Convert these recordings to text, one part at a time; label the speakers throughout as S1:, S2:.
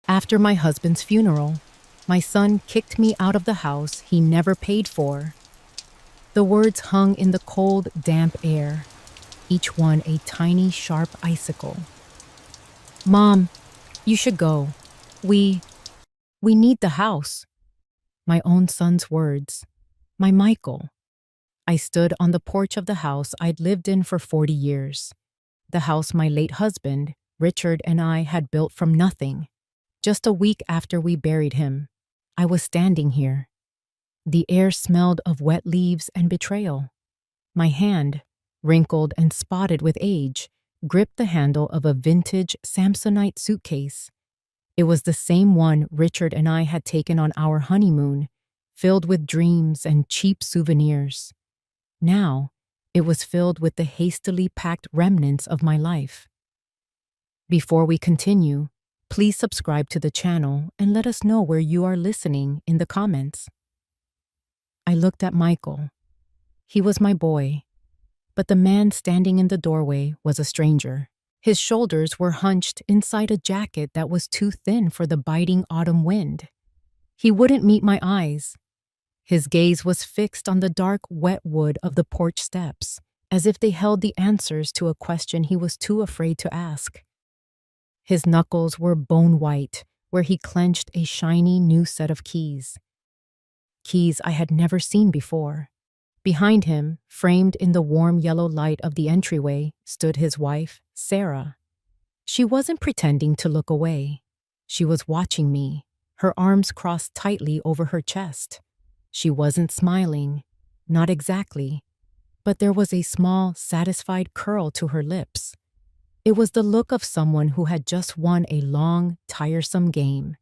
S1: After my husband's funeral, my son kicked me out of the house he never paid for. The words hung in the cold, damp air, each one a tiny, sharp icicle. Mom, you should go. We we need the house. My own son's words. My Michael. I stood on the porch of the house I'd lived in for 40 years. The house my late husband, Richard, and I had built from nothing. Just a week after we buried him, I was standing here. The air smelled of wet leaves and betrayal. My hand, wrinkled and spotted with age, gripped the handle of a vintage Samsonite suitcase. It was the same one Richard and I had taken on our honeymoon, filled with dreams and cheap souvenirs. Now, it was filled with the hastily packed remnants of my life. Before we continue, please subscribe to the channel and let us know where you are listening in the comments. I looked at Michael. He was my boy, but the man standing in the doorway was a stranger. His shoulders were hunched inside a jacket that was too thin for the biting autumn wind. He wouldn't meet my eyes. His gaze was fixed on the dark, wet wood of the porch steps, as if they held the answers to a question he was too afraid to ask. His knuckles were bone white, where he clenched a shiny new set of keys. Keys I had never seen before. Behind him, framed in the warm yellow light of the entryway, stood his wife, Sarah. She wasn't pretending to look away. She was watching me, her arms crossed tightly over her chest. She wasn't smiling, not exactly, but there was a small, satisfied curl to her lips. It was the look of someone who had just won a long, tiresome game.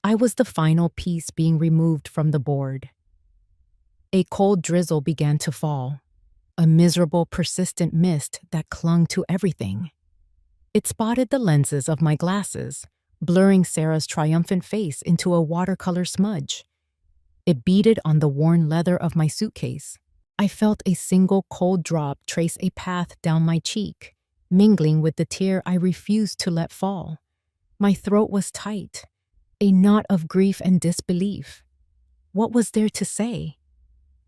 S1: I was the final piece being removed from the board. A cold drizzle began to fall, a miserable, persistent mist that clung to everything. It spotted the lenses of my glasses, blurring Sarah's triumphant face into a watercolor smudge. It beaded on the worn leather of my suitcase. I felt a single cold drop trace a path down my cheek, mingling with the tear I refused to let fall. My throat was tight, a knot of grief and disbelief. What was there to say?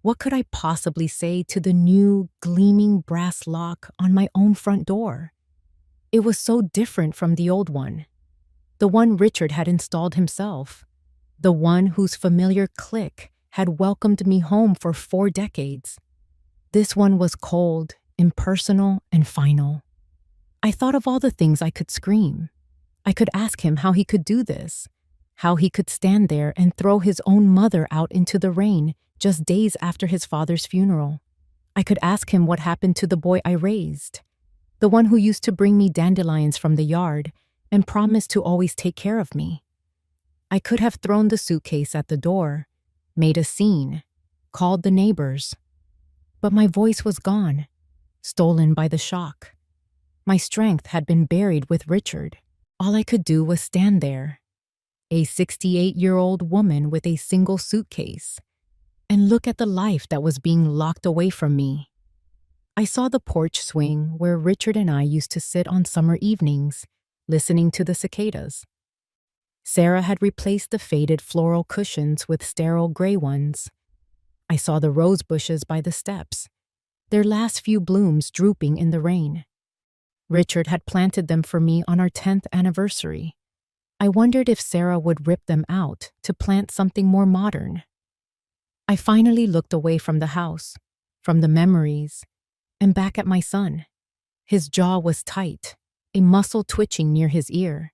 S1: What could I possibly say to the new, gleaming brass lock on my own front door? It was so different from the old one, the one Richard had installed himself, the one whose familiar click had welcomed me home for 4 decades. This one was cold, impersonal, and final. I thought of all the things I could scream. I could ask him how he could do this, how he could stand there and throw his own mother out into the rain just days after his father's funeral. I could ask him what happened to the boy I raised, the one who used to bring me dandelions from the yard and promised to always take care of me. I could have thrown the suitcase at the door, made a scene, called the neighbors. But my voice was gone, stolen by the shock. My strength had been buried with Richard. All I could do was stand there, a 68-year-old woman with a single suitcase, and look at the life that was being locked away from me. I saw the porch swing where Richard and I used to sit on summer evenings, listening to the cicadas. Sarah had replaced the faded floral cushions with sterile gray ones. I saw the rose bushes by the steps, their last few blooms drooping in the rain. Richard had planted them for me on our 10th anniversary. I wondered if Sarah would rip them out to plant something more modern. I finally looked away from the house, from the memories, and back at my son. His jaw was tight, a muscle twitching near his ear.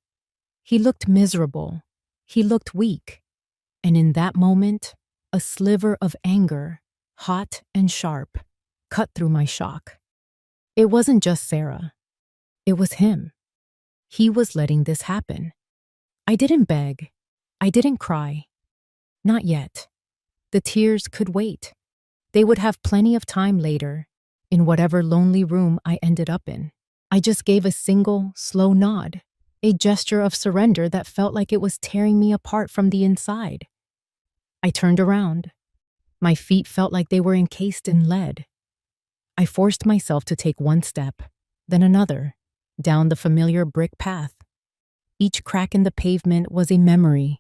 S1: He looked miserable. He looked weak. And in that moment, a sliver of anger, hot and sharp, cut through my shock. It wasn't just Sarah. It was him. He was letting this happen. I didn't beg. I didn't cry. Not yet. The tears could wait. They would have plenty of time later, in whatever lonely room I ended up in. I just gave a single, slow nod, a gesture of surrender that felt like it was tearing me apart from the inside. I turned around. My feet felt like they were encased in lead. I forced myself to take one step, then another, down the familiar brick path. Each crack in the pavement was a memory.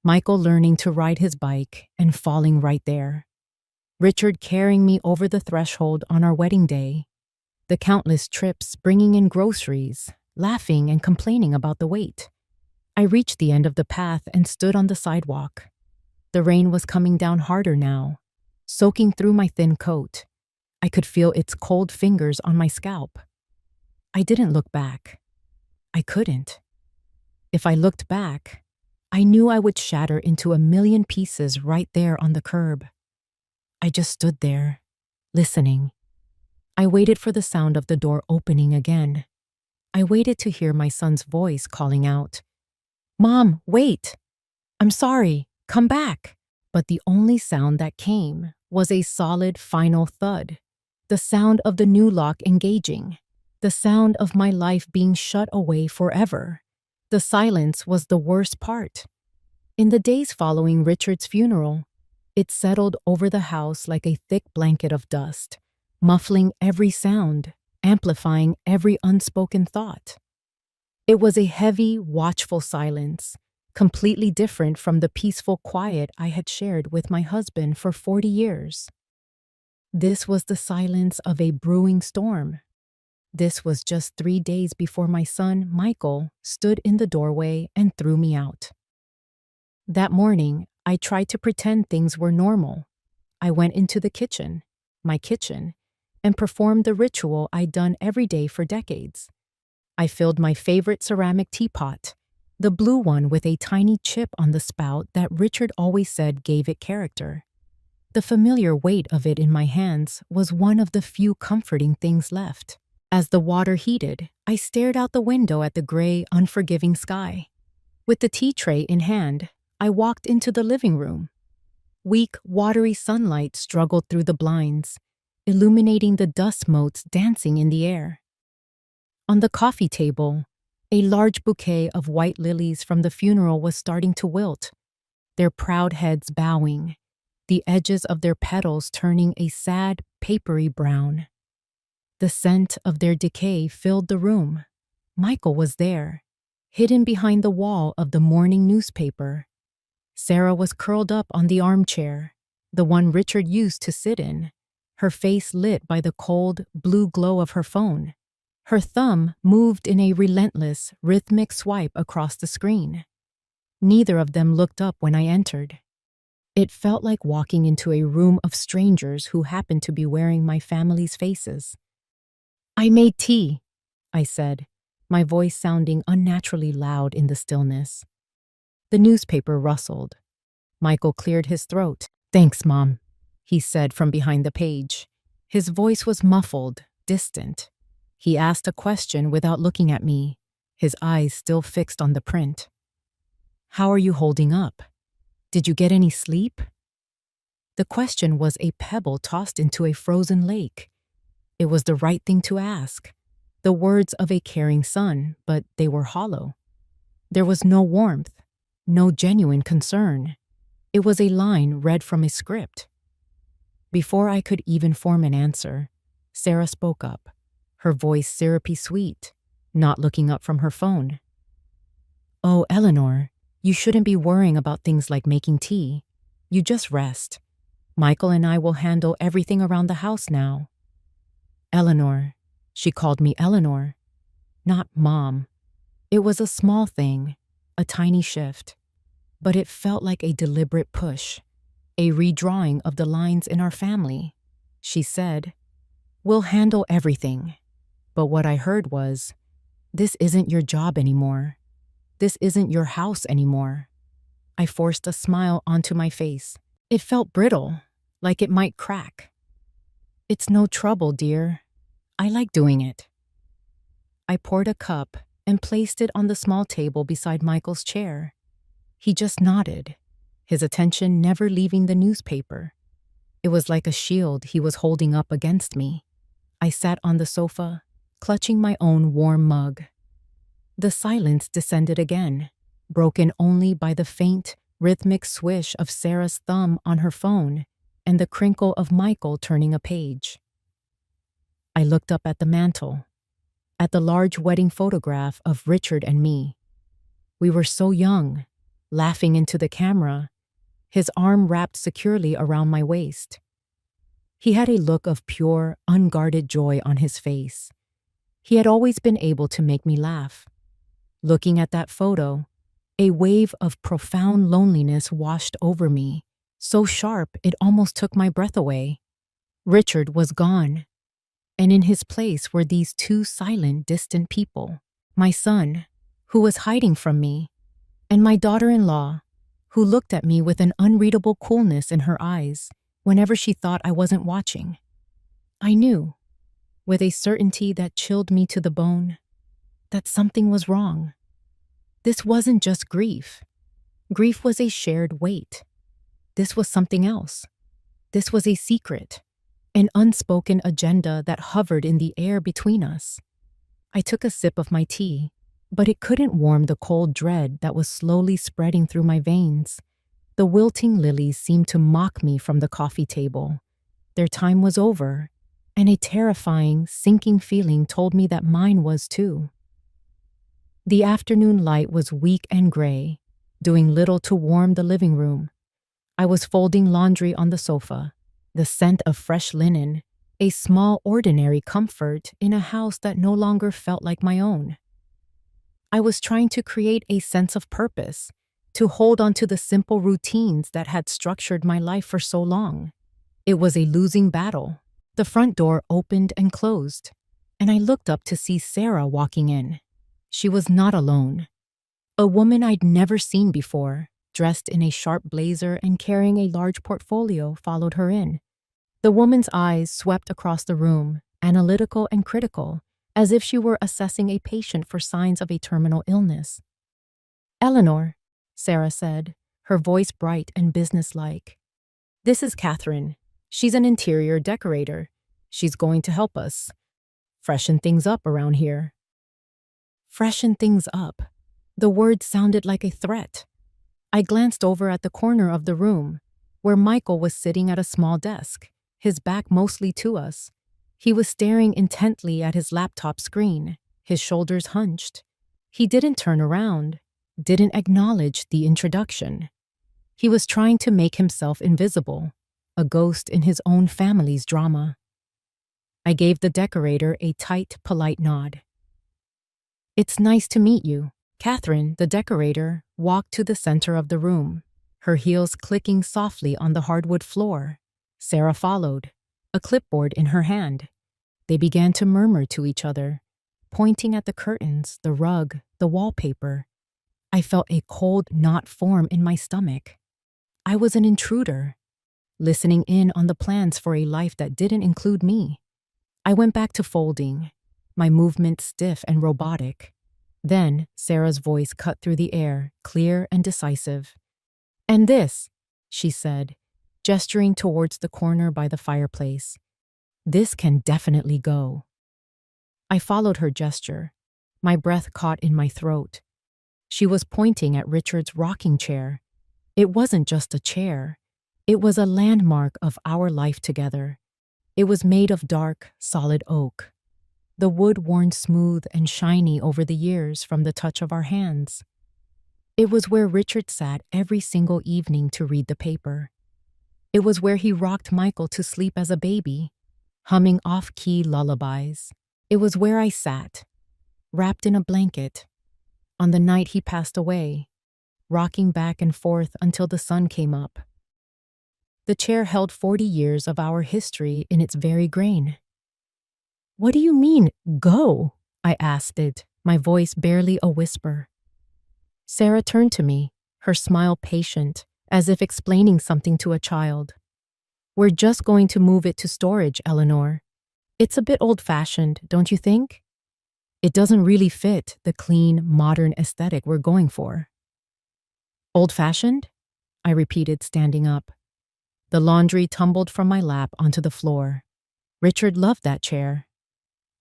S1: Michael learning to ride his bike and falling right there. Richard carrying me over the threshold on our wedding day. The countless trips bringing in groceries, laughing and complaining about the wait. I reached the end of the path and stood on the sidewalk. The rain was coming down harder now, soaking through my thin coat. I could feel its cold fingers on my scalp. I didn't look back. I couldn't. If I looked back, I knew I would shatter into a million pieces right there on the curb. I just stood there, listening. I waited for the sound of the door opening again. I waited to hear my son's voice calling out, "Mom, wait! I'm sorry, come back!" But the only sound that came was a solid final thud. The sound of the new lock engaging. The sound of my life being shut away forever. The silence was the worst part. In the days following Richard's funeral, it settled over the house like a thick blanket of dust, muffling every sound, amplifying every unspoken thought. It was a heavy, watchful silence, completely different from the peaceful quiet I had shared with my husband for 40 years. This was the silence of a brewing storm. This was just 3 days before my son, Michael, stood in the doorway and threw me out. That morning, I tried to pretend things were normal. I went into the kitchen, my kitchen, and performed the ritual I'd done every day for decades. I filled my favorite ceramic teapot, the blue one with a tiny chip on the spout that Richard always said gave it character. The familiar weight of it in my hands was one of the few comforting things left. As the water heated, I stared out the window at the gray, unforgiving sky. With the tea tray in hand, I walked into the living room. Weak, watery sunlight struggled through the blinds, illuminating the dust motes dancing in the air. On the coffee table, a large bouquet of white lilies from the funeral was starting to wilt, their proud heads bowing, the edges of their petals turning a sad, papery brown. The scent of their decay filled the room. Michael was there, hidden behind the wall of the morning newspaper. Sarah was curled up on the armchair, the one Richard used to sit in, her face lit by the cold, blue glow of her phone. Her thumb moved in a relentless, rhythmic swipe across the screen. Neither of them looked up when I entered. It felt like walking into a room of strangers who happened to be wearing my family's faces. "I made tea," I said, my voice sounding unnaturally loud in the stillness. The newspaper rustled. Michael cleared his throat. "Thanks, Mom," he said from behind the page. His voice was muffled, distant. He asked a question without looking at me, his eyes still fixed on the print. "How are you holding up? Did you get any sleep?" The question was a pebble tossed into a frozen lake. It was the right thing to ask. The words of a caring son, but they were hollow. There was no warmth, no genuine concern. It was a line read from a script. Before I could even form an answer, Sarah spoke up, her voice syrupy sweet, not looking up from her phone. "Oh, Eleanor, you shouldn't be worrying about things like making tea. You just rest. Michael and I will handle everything around the house now." Eleanor. She called me Eleanor, not Mom. It was a small thing, a tiny shift, but it felt like a deliberate push, a redrawing of the lines in our family. She said, "We'll handle everything." But what I heard was, "This isn't your job anymore. This isn't your house anymore." I forced a smile onto my face. It felt brittle, like it might crack. "It's no trouble, dear. I like doing it." I poured a cup and placed it on the small table beside Michael's chair. He just nodded, his attention never leaving the newspaper. It was like a shield he was holding up against me. I sat on the sofa, clutching my own warm mug. The silence descended again, broken only by the faint, rhythmic swish of Sarah's thumb on her phone and the crinkle of Michael turning a page. I looked up at the mantel, at the large wedding photograph of Richard and me. We were so young, laughing into the camera, his arm wrapped securely around my waist. He had a look of pure, unguarded joy on his face. He had always been able to make me laugh. Looking at that photo, a wave of profound loneliness washed over me, so sharp it almost took my breath away. Richard was gone, and in his place were these two silent, distant people. My son, who was hiding from me, and my daughter-in-law, who looked at me with an unreadable coolness in her eyes whenever she thought I wasn't watching. I knew, with a certainty that chilled me to the bone, that something was wrong. This wasn't just grief. Grief was a shared weight. This was something else. This was a secret, an unspoken agenda that hovered in the air between us. I took a sip of my tea, but it couldn't warm the cold dread that was slowly spreading through my veins. The wilting lilies seemed to mock me from the coffee table. Their time was over, and a terrifying, sinking feeling told me that mine was too. The afternoon light was weak and gray, doing little to warm the living room. I was folding laundry on the sofa, the scent of fresh linen, a small ordinary comfort in a house that no longer felt like my own. I was trying to create a sense of purpose, to hold on to the simple routines that had structured my life for so long. It was a losing battle. The front door opened and closed, and I looked up to see Sarah walking in. She was not alone. A woman I'd never seen before, dressed in a sharp blazer and carrying a large portfolio, followed her in. The woman's eyes swept across the room, analytical and critical, as if she were assessing a patient for signs of a terminal illness. "Eleanor," Sarah said, her voice bright and businesslike. "This is Catherine. She's an interior decorator. She's going to help us freshen things up around here." Freshen things up. The word sounded like a threat. I glanced over at the corner of the room, where Michael was sitting at a small desk, his back mostly to us. He was staring intently at his laptop screen, his shoulders hunched. He didn't turn around, didn't acknowledge the introduction. He was trying to make himself invisible, a ghost in his own family's drama. I gave the decorator a tight, polite nod. "It's nice to meet you." Catherine, the decorator, walked to the center of the room, her heels clicking softly on the hardwood floor. Sarah followed, a clipboard in her hand. They began to murmur to each other, pointing at the curtains, the rug, the wallpaper. I felt a cold knot form in my stomach. I was an intruder, listening in on the plans for a life that didn't include me. I went back to folding, my movements stiff and robotic. Then Sarah's voice cut through the air, clear and decisive. "And this," she said, gesturing towards the corner by the fireplace. "This can definitely go." I followed her gesture, my breath caught in my throat. She was pointing at Richard's rocking chair. It wasn't just a chair. It was a landmark of our life together. It was made of dark, solid oak, the wood worn smooth and shiny over the years from the touch of our hands. It was where Richard sat every single evening to read the paper. It was where he rocked Michael to sleep as a baby, humming off-key lullabies. It was where I sat, wrapped in a blanket, on the night he passed away, rocking back and forth until the sun came up. The chair held 40 years of our history in its very grain. "What do you mean, go?" I asked it, my voice barely a whisper. Sarah turned to me, her smile patient, as if explaining something to a child. "We're just going to move it to storage, Eleanor. It's a bit old-fashioned, don't you think? It doesn't really fit the clean, modern aesthetic we're going for." "Old-fashioned?" I repeated, standing up. The laundry tumbled from my lap onto the floor. "Richard loved that chair."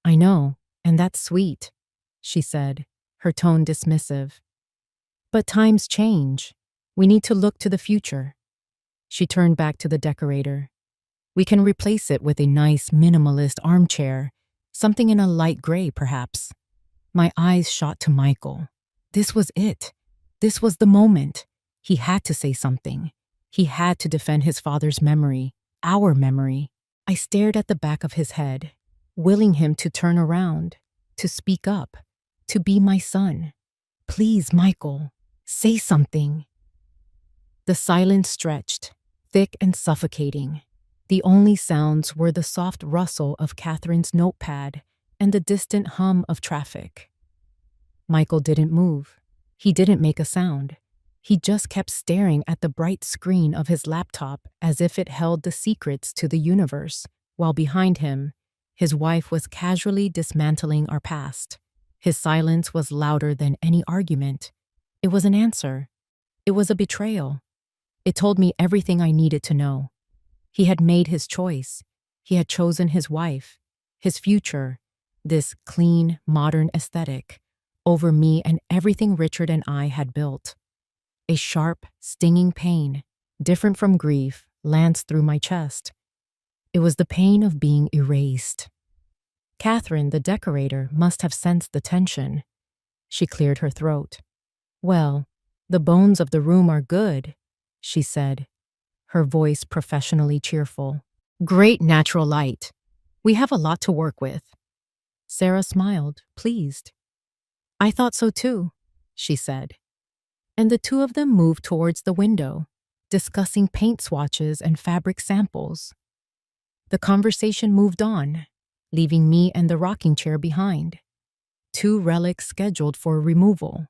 S1: "I know, and that's sweet," she said, her tone dismissive. "But times change. We need to look to the future." She turned back to the decorator. "We can replace it with a nice minimalist armchair, something in a light gray, perhaps." My eyes shot to Michael. This was it. This was the moment. He had to say something. He had to defend his father's memory, our memory. I stared at the back of his head, willing him to turn around, to speak up, to be my son. Please, Michael, say something. The silence stretched, thick and suffocating. The only sounds were the soft rustle of Catherine's notepad and the distant hum of traffic. Michael didn't move. He didn't make a sound. He just kept staring at the bright screen of his laptop as if it held the secrets to the universe, while behind him, his wife was casually dismantling our past. His silence was louder than any argument. It was an answer. It was a betrayal. It told me everything I needed to know. He had made his choice. He had chosen his wife, his future, this clean, modern aesthetic, over me and everything Richard and I had built. A sharp, stinging pain, different from grief, lanced through my chest. It was the pain of being erased. Catherine, the decorator, must have sensed the tension. She cleared her throat. "Well, the bones of the room are good," she said, her voice professionally cheerful. "Great natural light. We have a lot to work with." Sarah smiled, pleased. "I thought so too," she said. And the two of them moved towards the window, discussing paint swatches and fabric samples. The conversation moved on, leaving me and the rocking chair behind, two relics scheduled for removal.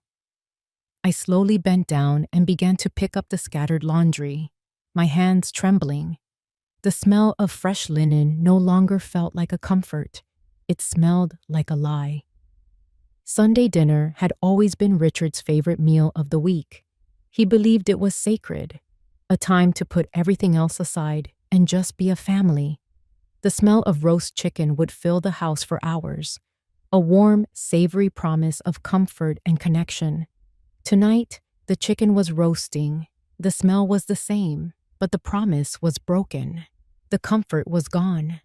S1: I slowly bent down and began to pick up the scattered laundry, my hands trembling. The smell of fresh linen no longer felt like a comfort. It smelled like a lie. Sunday dinner had always been Richard's favorite meal of the week. He believed it was sacred, a time to put everything else aside and just be a family. The smell of roast chicken would fill the house for hours, a warm, savory promise of comfort and connection. Tonight, the chicken was roasting. The smell was the same, but the promise was broken. The comfort was gone.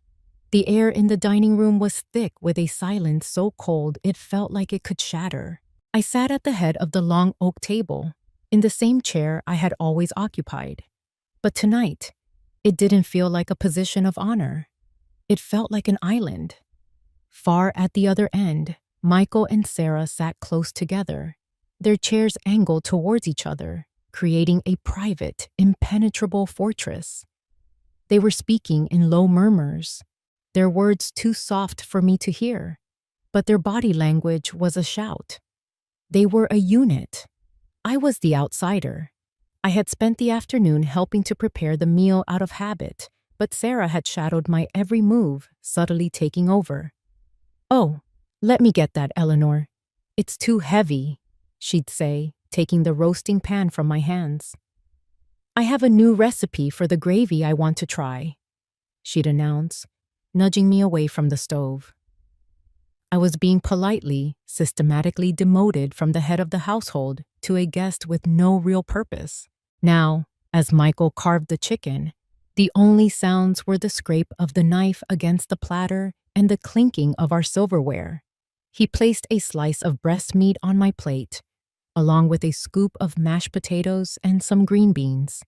S1: The air in the dining room was thick with a silence so cold it felt like it could shatter. I sat at the head of the long oak table, in the same chair I had always occupied. But tonight, it didn't feel like a position of honor. It felt like an island. Far at the other end, Michael and Sarah sat close together, their chairs angled towards each other, creating a private, impenetrable fortress. They were speaking in low murmurs, their words too soft for me to hear, but their body language was a shout. They were a unit. I was the outsider. I had spent the afternoon helping to prepare the meal out of habit, but Sarah had shadowed my every move, subtly taking over. "Oh, let me get that, Eleanor. It's too heavy," she'd say, taking the roasting pan from my hands. "I have a new recipe for the gravy I want to try," she'd announce, nudging me away from the stove. I was being politely, systematically demoted from the head of the household to a guest with no real purpose. Now, as Michael carved the chicken, the only sounds were the scrape of the knife against the platter and the clinking of our silverware. He placed a slice of breast meat on my plate, along with a scoop of mashed potatoes and some green beans.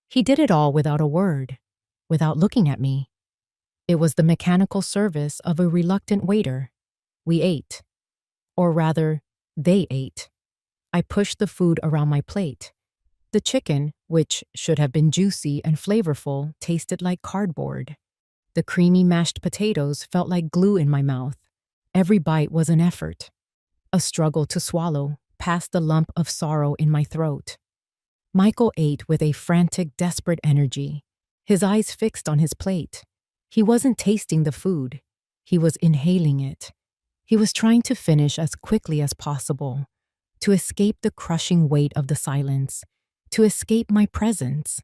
S1: He did it all without a word, without looking at me. It was the mechanical service of a reluctant waiter. We ate. Or rather, they ate. I pushed the food around my plate. The chicken, which should have been juicy and flavorful, tasted like cardboard. The creamy mashed potatoes felt like glue in my mouth. Every bite was an effort, a struggle to swallow past the lump of sorrow in my throat. Michael ate with a frantic, desperate energy, his eyes fixed on his plate. He wasn't tasting the food. He was inhaling it. He was trying to finish as quickly as possible, to escape the crushing weight of the silence, to escape my presence.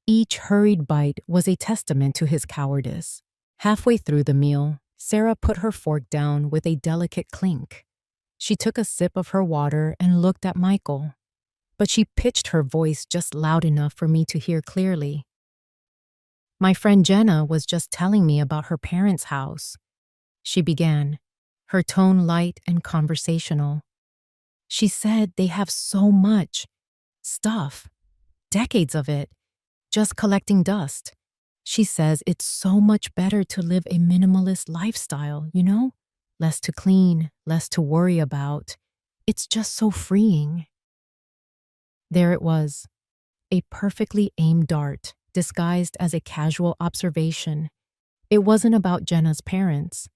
S1: Each hurried bite was a testament to his cowardice. Halfway through the meal, Sarah put her fork down with a delicate clink. She took a sip of her water and looked at Michael, but she pitched her voice just loud enough for me to hear clearly. "My friend Jenna was just telling me about her parents' house," she began, her tone light and conversational. She said they have so much stuff, decades of it, just collecting dust. She says it's so much better to live a minimalist lifestyle, less to clean, less to worry about. It's just so freeing. There it was, a perfectly aimed dart, disguised as a casual observation. It wasn't about Jenna's parents.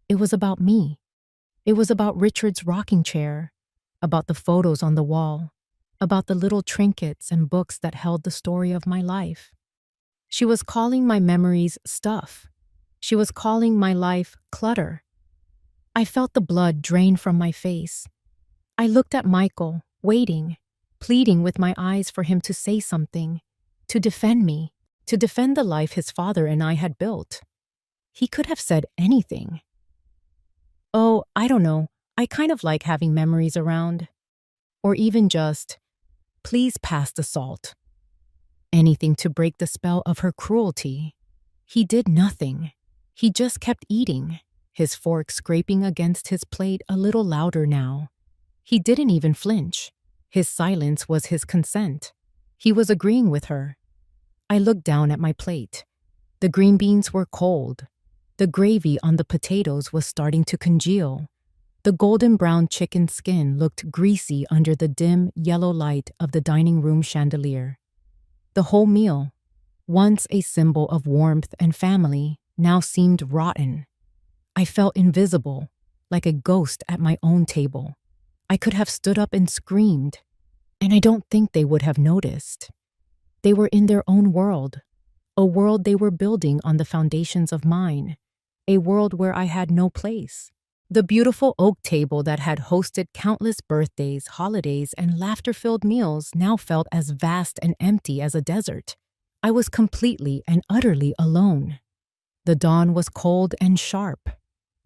S1: It was about me. It was about Richard's rocking chair, about the photos on the wall, about the little trinkets and books that held the story of my life. She was calling my memories stuff. She was calling my life clutter. I felt the blood drain from my face. I looked at Michael, waiting, pleading with my eyes for him to say something, to defend me, to defend the life his father and I had built. He could have said anything. Oh, I don't know. I kind of like having memories around. Or even just, please pass the salt. Anything to break the spell of her cruelty. He did nothing. He just kept eating, his fork scraping against his plate a little louder now. He didn't even flinch. His silence was his consent. He was agreeing with her. I looked down at my plate. The green beans were cold. The gravy on the potatoes was starting to congeal. The golden brown chicken skin looked greasy under the dim yellow light of the dining room chandelier. The whole meal, once a symbol of warmth and family, now seemed rotten. I felt invisible, like a ghost at my own table. I could have stood up and screamed, and I don't think they would have noticed. They were in their own world, a world they were building on the foundations of mine, a world where I had no place. The beautiful oak table that had hosted countless birthdays, holidays, and laughter-filled meals now felt as vast and empty as a desert. I was completely and utterly alone. The dawn was cold and sharp.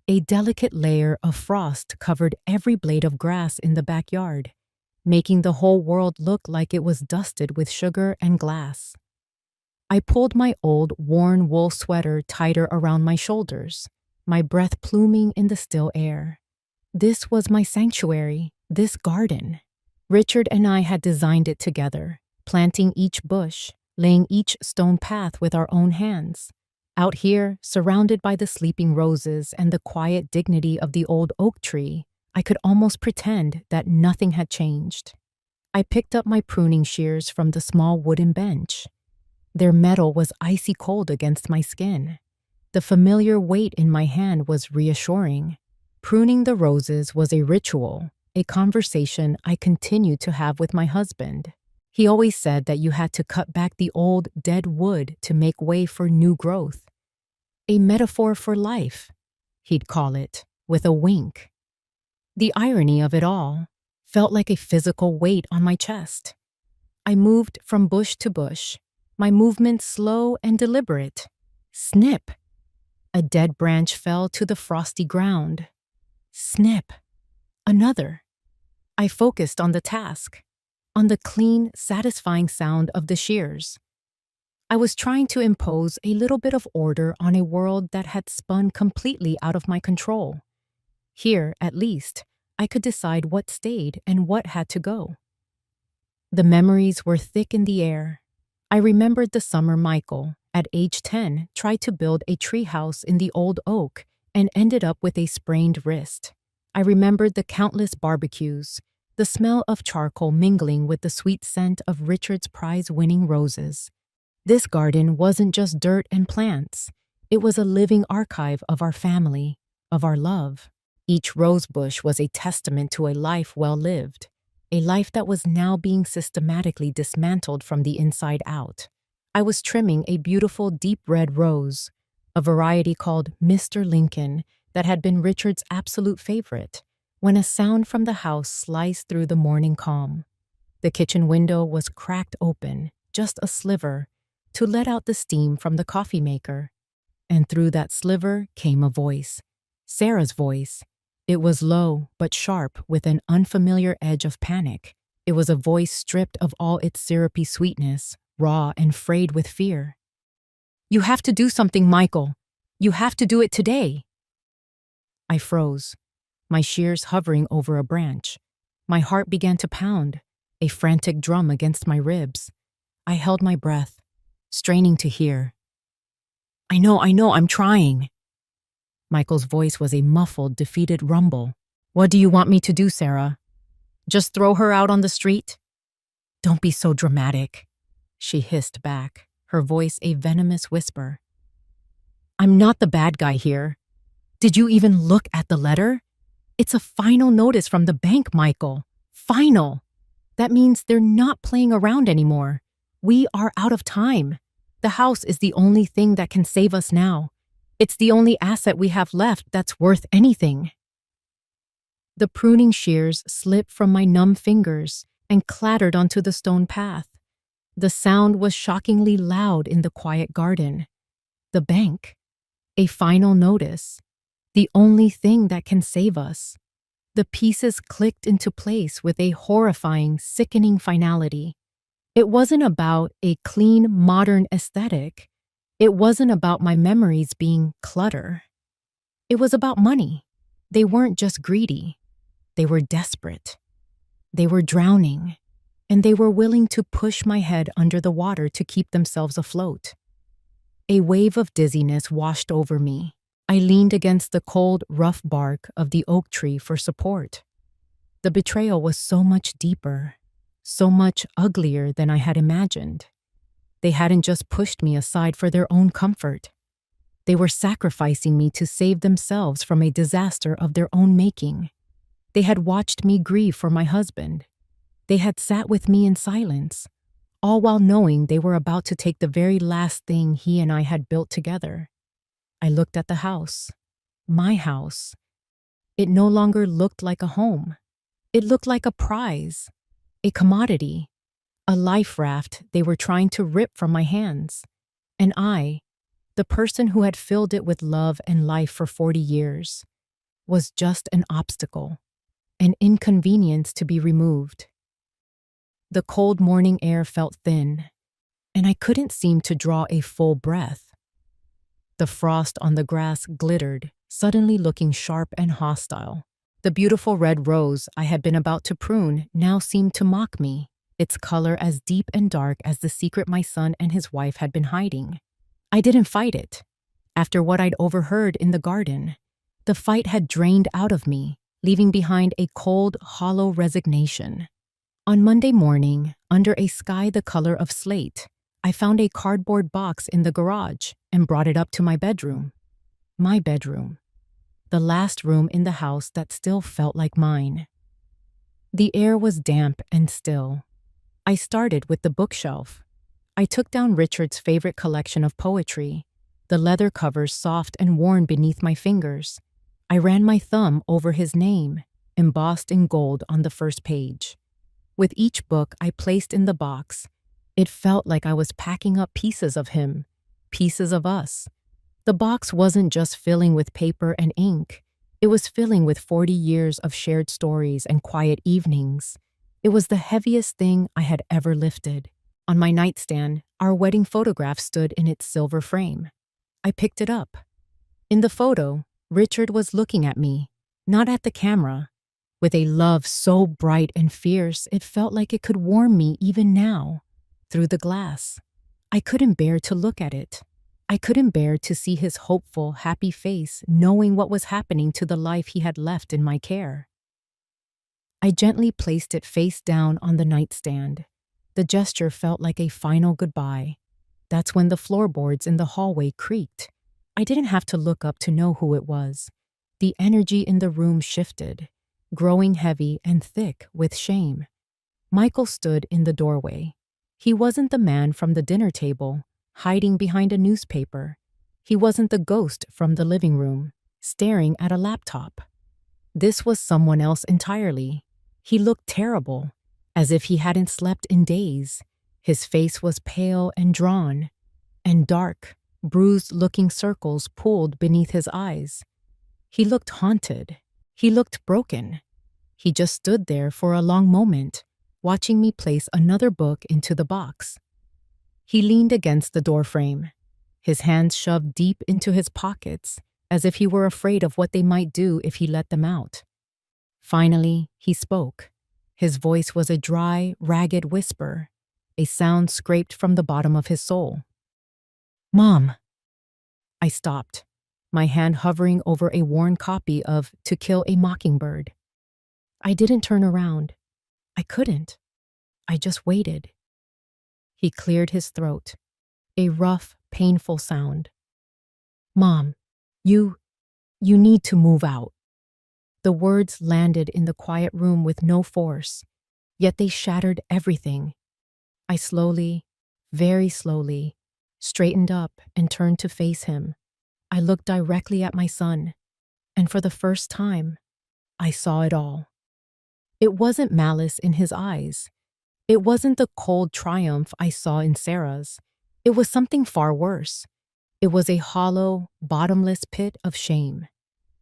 S1: A delicate layer of frost covered every blade of grass in the backyard, making the whole world look like it was dusted with sugar and glass. I pulled my old, worn wool sweater tighter around my shoulders, my breath pluming in the still air. This was my sanctuary, this garden. Richard and I had designed it together, planting each bush, laying each stone path with our own hands. Out here, surrounded by the sleeping roses and the quiet dignity of the old oak tree, I could almost pretend that nothing had changed. I picked up my pruning shears from the small wooden bench. Their metal was icy cold against my skin. The familiar weight in my hand was reassuring. Pruning the roses was a ritual, a conversation I continued to have with my husband. He always said that you had to cut back the old, dead wood to make way for new growth. A metaphor for life, he'd call it, with a wink. The irony of it all felt like a physical weight on my chest. I moved from bush to bush, my movements slow and deliberate. Snip! A dead branch fell to the frosty ground. Snip! Another. I focused on the task, on the clean, satisfying sound of the shears. I was trying to impose a little bit of order on a world that had spun completely out of my control. Here, at least, I could decide what stayed and what had to go. The memories were thick in the air. I remembered the summer Michael, at age 10, tried to build a treehouse in the old oak and ended up with a sprained wrist. I remembered the countless barbecues, the smell of charcoal mingling with the sweet scent of Richard's prize-winning roses. This garden wasn't just dirt and plants. It was a living archive of our family, of our love. Each rose bush was a testament to a life well lived, a life that was now being systematically dismantled from the inside out. I was trimming a beautiful deep red rose, a variety called Mr. Lincoln that had been Richard's absolute favorite, when a sound from the house sliced through the morning calm. The kitchen window was cracked open, just a sliver, to let out the steam from the coffee maker. And through that sliver came a voice, Sarah's voice. It was low but sharp with an unfamiliar edge of panic. It was a voice stripped of all its syrupy sweetness, raw and frayed with fear. "You have to do something, Michael. You have to do it today." I froze, my shears hovering over a branch. My heart began to pound, a frantic drum against my ribs. I held my breath, straining to hear. I know, I'm trying." Michael's voice was a muffled, defeated rumble. "What do you want me to do, Sarah? Just throw her out on the street?" "Don't be so dramatic," she hissed back, her voice a venomous whisper. "I'm not the bad guy here. Did you even look at the letter? It's a final notice from the bank, Michael. Final. That means they're not playing around anymore. We are out of time. The house is the only thing that can save us now. It's the only asset we have left that's worth anything." The pruning shears slipped from my numb fingers and clattered onto the stone path. The sound was shockingly loud in the quiet garden. The bank. A final notice. The only thing that can save us. The pieces clicked into place with a horrifying, sickening finality. It wasn't about a clean, modern aesthetic. It wasn't about my memories being clutter. It was about money. They weren't just greedy. They were desperate. They were drowning. And they were willing to push my head under the water to keep themselves afloat. A wave of dizziness washed over me. I leaned against the cold, rough bark of the oak tree for support. The betrayal was so much deeper, so much uglier than I had imagined. They hadn't just pushed me aside for their own comfort. They were sacrificing me to save themselves from a disaster of their own making. They had watched me grieve for my husband. They had sat with me in silence, all while knowing they were about to take the very last thing he and I had built together. I looked at the house. My house. It no longer looked like a home. It looked like a prize, a commodity, a life raft they were trying to rip from my hands. And I, the person who had filled it with love and life for 40 years, was just an obstacle, an inconvenience to be removed. The cold morning air felt thin, and I couldn't seem to draw a full breath. The frost on the grass glittered, suddenly looking sharp and hostile. The beautiful red rose I had been about to prune now seemed to mock me, its color as deep and dark as the secret my son and his wife had been hiding. I didn't fight it. After what I'd overheard in the garden, the fight had drained out of me, leaving behind a cold, hollow resignation. On Monday morning, under a sky the color of slate, I found a cardboard box in the garage and brought it up to my bedroom. My bedroom. The last room in the house that still felt like mine. The air was damp and still. I started with the bookshelf. I took down Richard's favorite collection of poetry, the leather covers soft and worn beneath my fingers. I ran my thumb over his name, embossed in gold on the first page. With each book I placed in the box, it felt like I was packing up pieces of him, pieces of us. The box wasn't just filling with paper and ink. It was filling with 40 years of shared stories and quiet evenings. It was the heaviest thing I had ever lifted. On my nightstand, our wedding photograph stood in its silver frame. I picked it up. In the photo, Richard was looking at me, not at the camera. With a love so bright and fierce, it felt like it could warm me even now. Through the glass. I couldn't bear to look at it. I couldn't bear to see his hopeful, happy face, knowing what was happening to the life he had left in my care. I gently placed it face down on the nightstand. The gesture felt like a final goodbye. That's when the floorboards in the hallway creaked. I didn't have to look up to know who it was. The energy in the room shifted, growing heavy and thick with shame. Michael stood in the doorway. He wasn't the man from the dinner table, hiding behind a newspaper. He wasn't the ghost from the living room, staring at a laptop. This was someone else entirely. He looked terrible, as if he hadn't slept in days. His face was pale and drawn, and dark, bruised-looking circles pooled beneath his eyes. He looked haunted. He looked broken. He just stood there for a long moment, watching me place another book into the box. He leaned against the doorframe, his hands shoved deep into his pockets, as if he were afraid of what they might do if he let them out. Finally, he spoke. His voice was a dry, ragged whisper, a sound scraped from the bottom of his soul. "Mom!" I stopped, my hand hovering over a worn copy of To Kill a Mockingbird. I didn't turn around. I couldn't. I just waited. He cleared his throat, a rough, painful sound. "Mom, you need to move out." The words landed in the quiet room with no force, yet they shattered everything. I slowly, very slowly, straightened up and turned to face him. I looked directly at my son, and for the first time, I saw it all. It wasn't malice in his eyes. It wasn't the cold triumph I saw in Sarah's. It was something far worse. It was a hollow, bottomless pit of shame.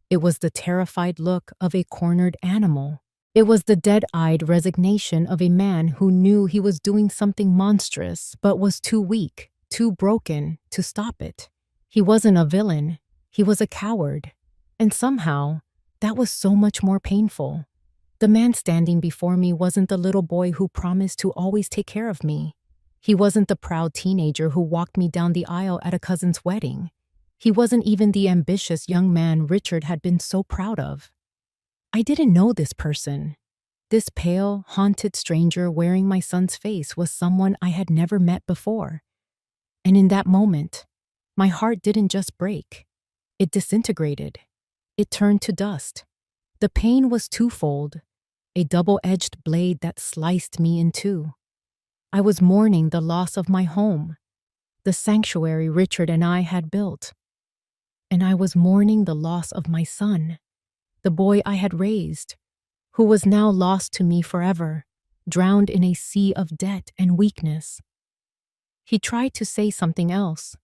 S1: It was the terrified look of a cornered animal. It was the dead-eyed resignation of a man who knew he was doing something monstrous but was too weak, too broken to stop it. He wasn't a villain. He was a coward. And somehow, that was so much more painful. The man standing before me wasn't the little boy who promised to always take care of me. He wasn't the proud teenager who walked me down the aisle at a cousin's wedding. He wasn't even the ambitious young man Richard had been so proud of. I didn't know this person. This pale, haunted stranger wearing my son's face was someone I had never met before. And in that moment, my heart didn't just break. It disintegrated. It turned to dust. The pain was twofold, a double-edged blade that sliced me in two. I was mourning the loss of my home, the sanctuary Richard and I had built. And I was mourning the loss of my son, the boy I had raised, who was now lost to me forever, drowned in a sea of debt and weakness. He tried to say something else.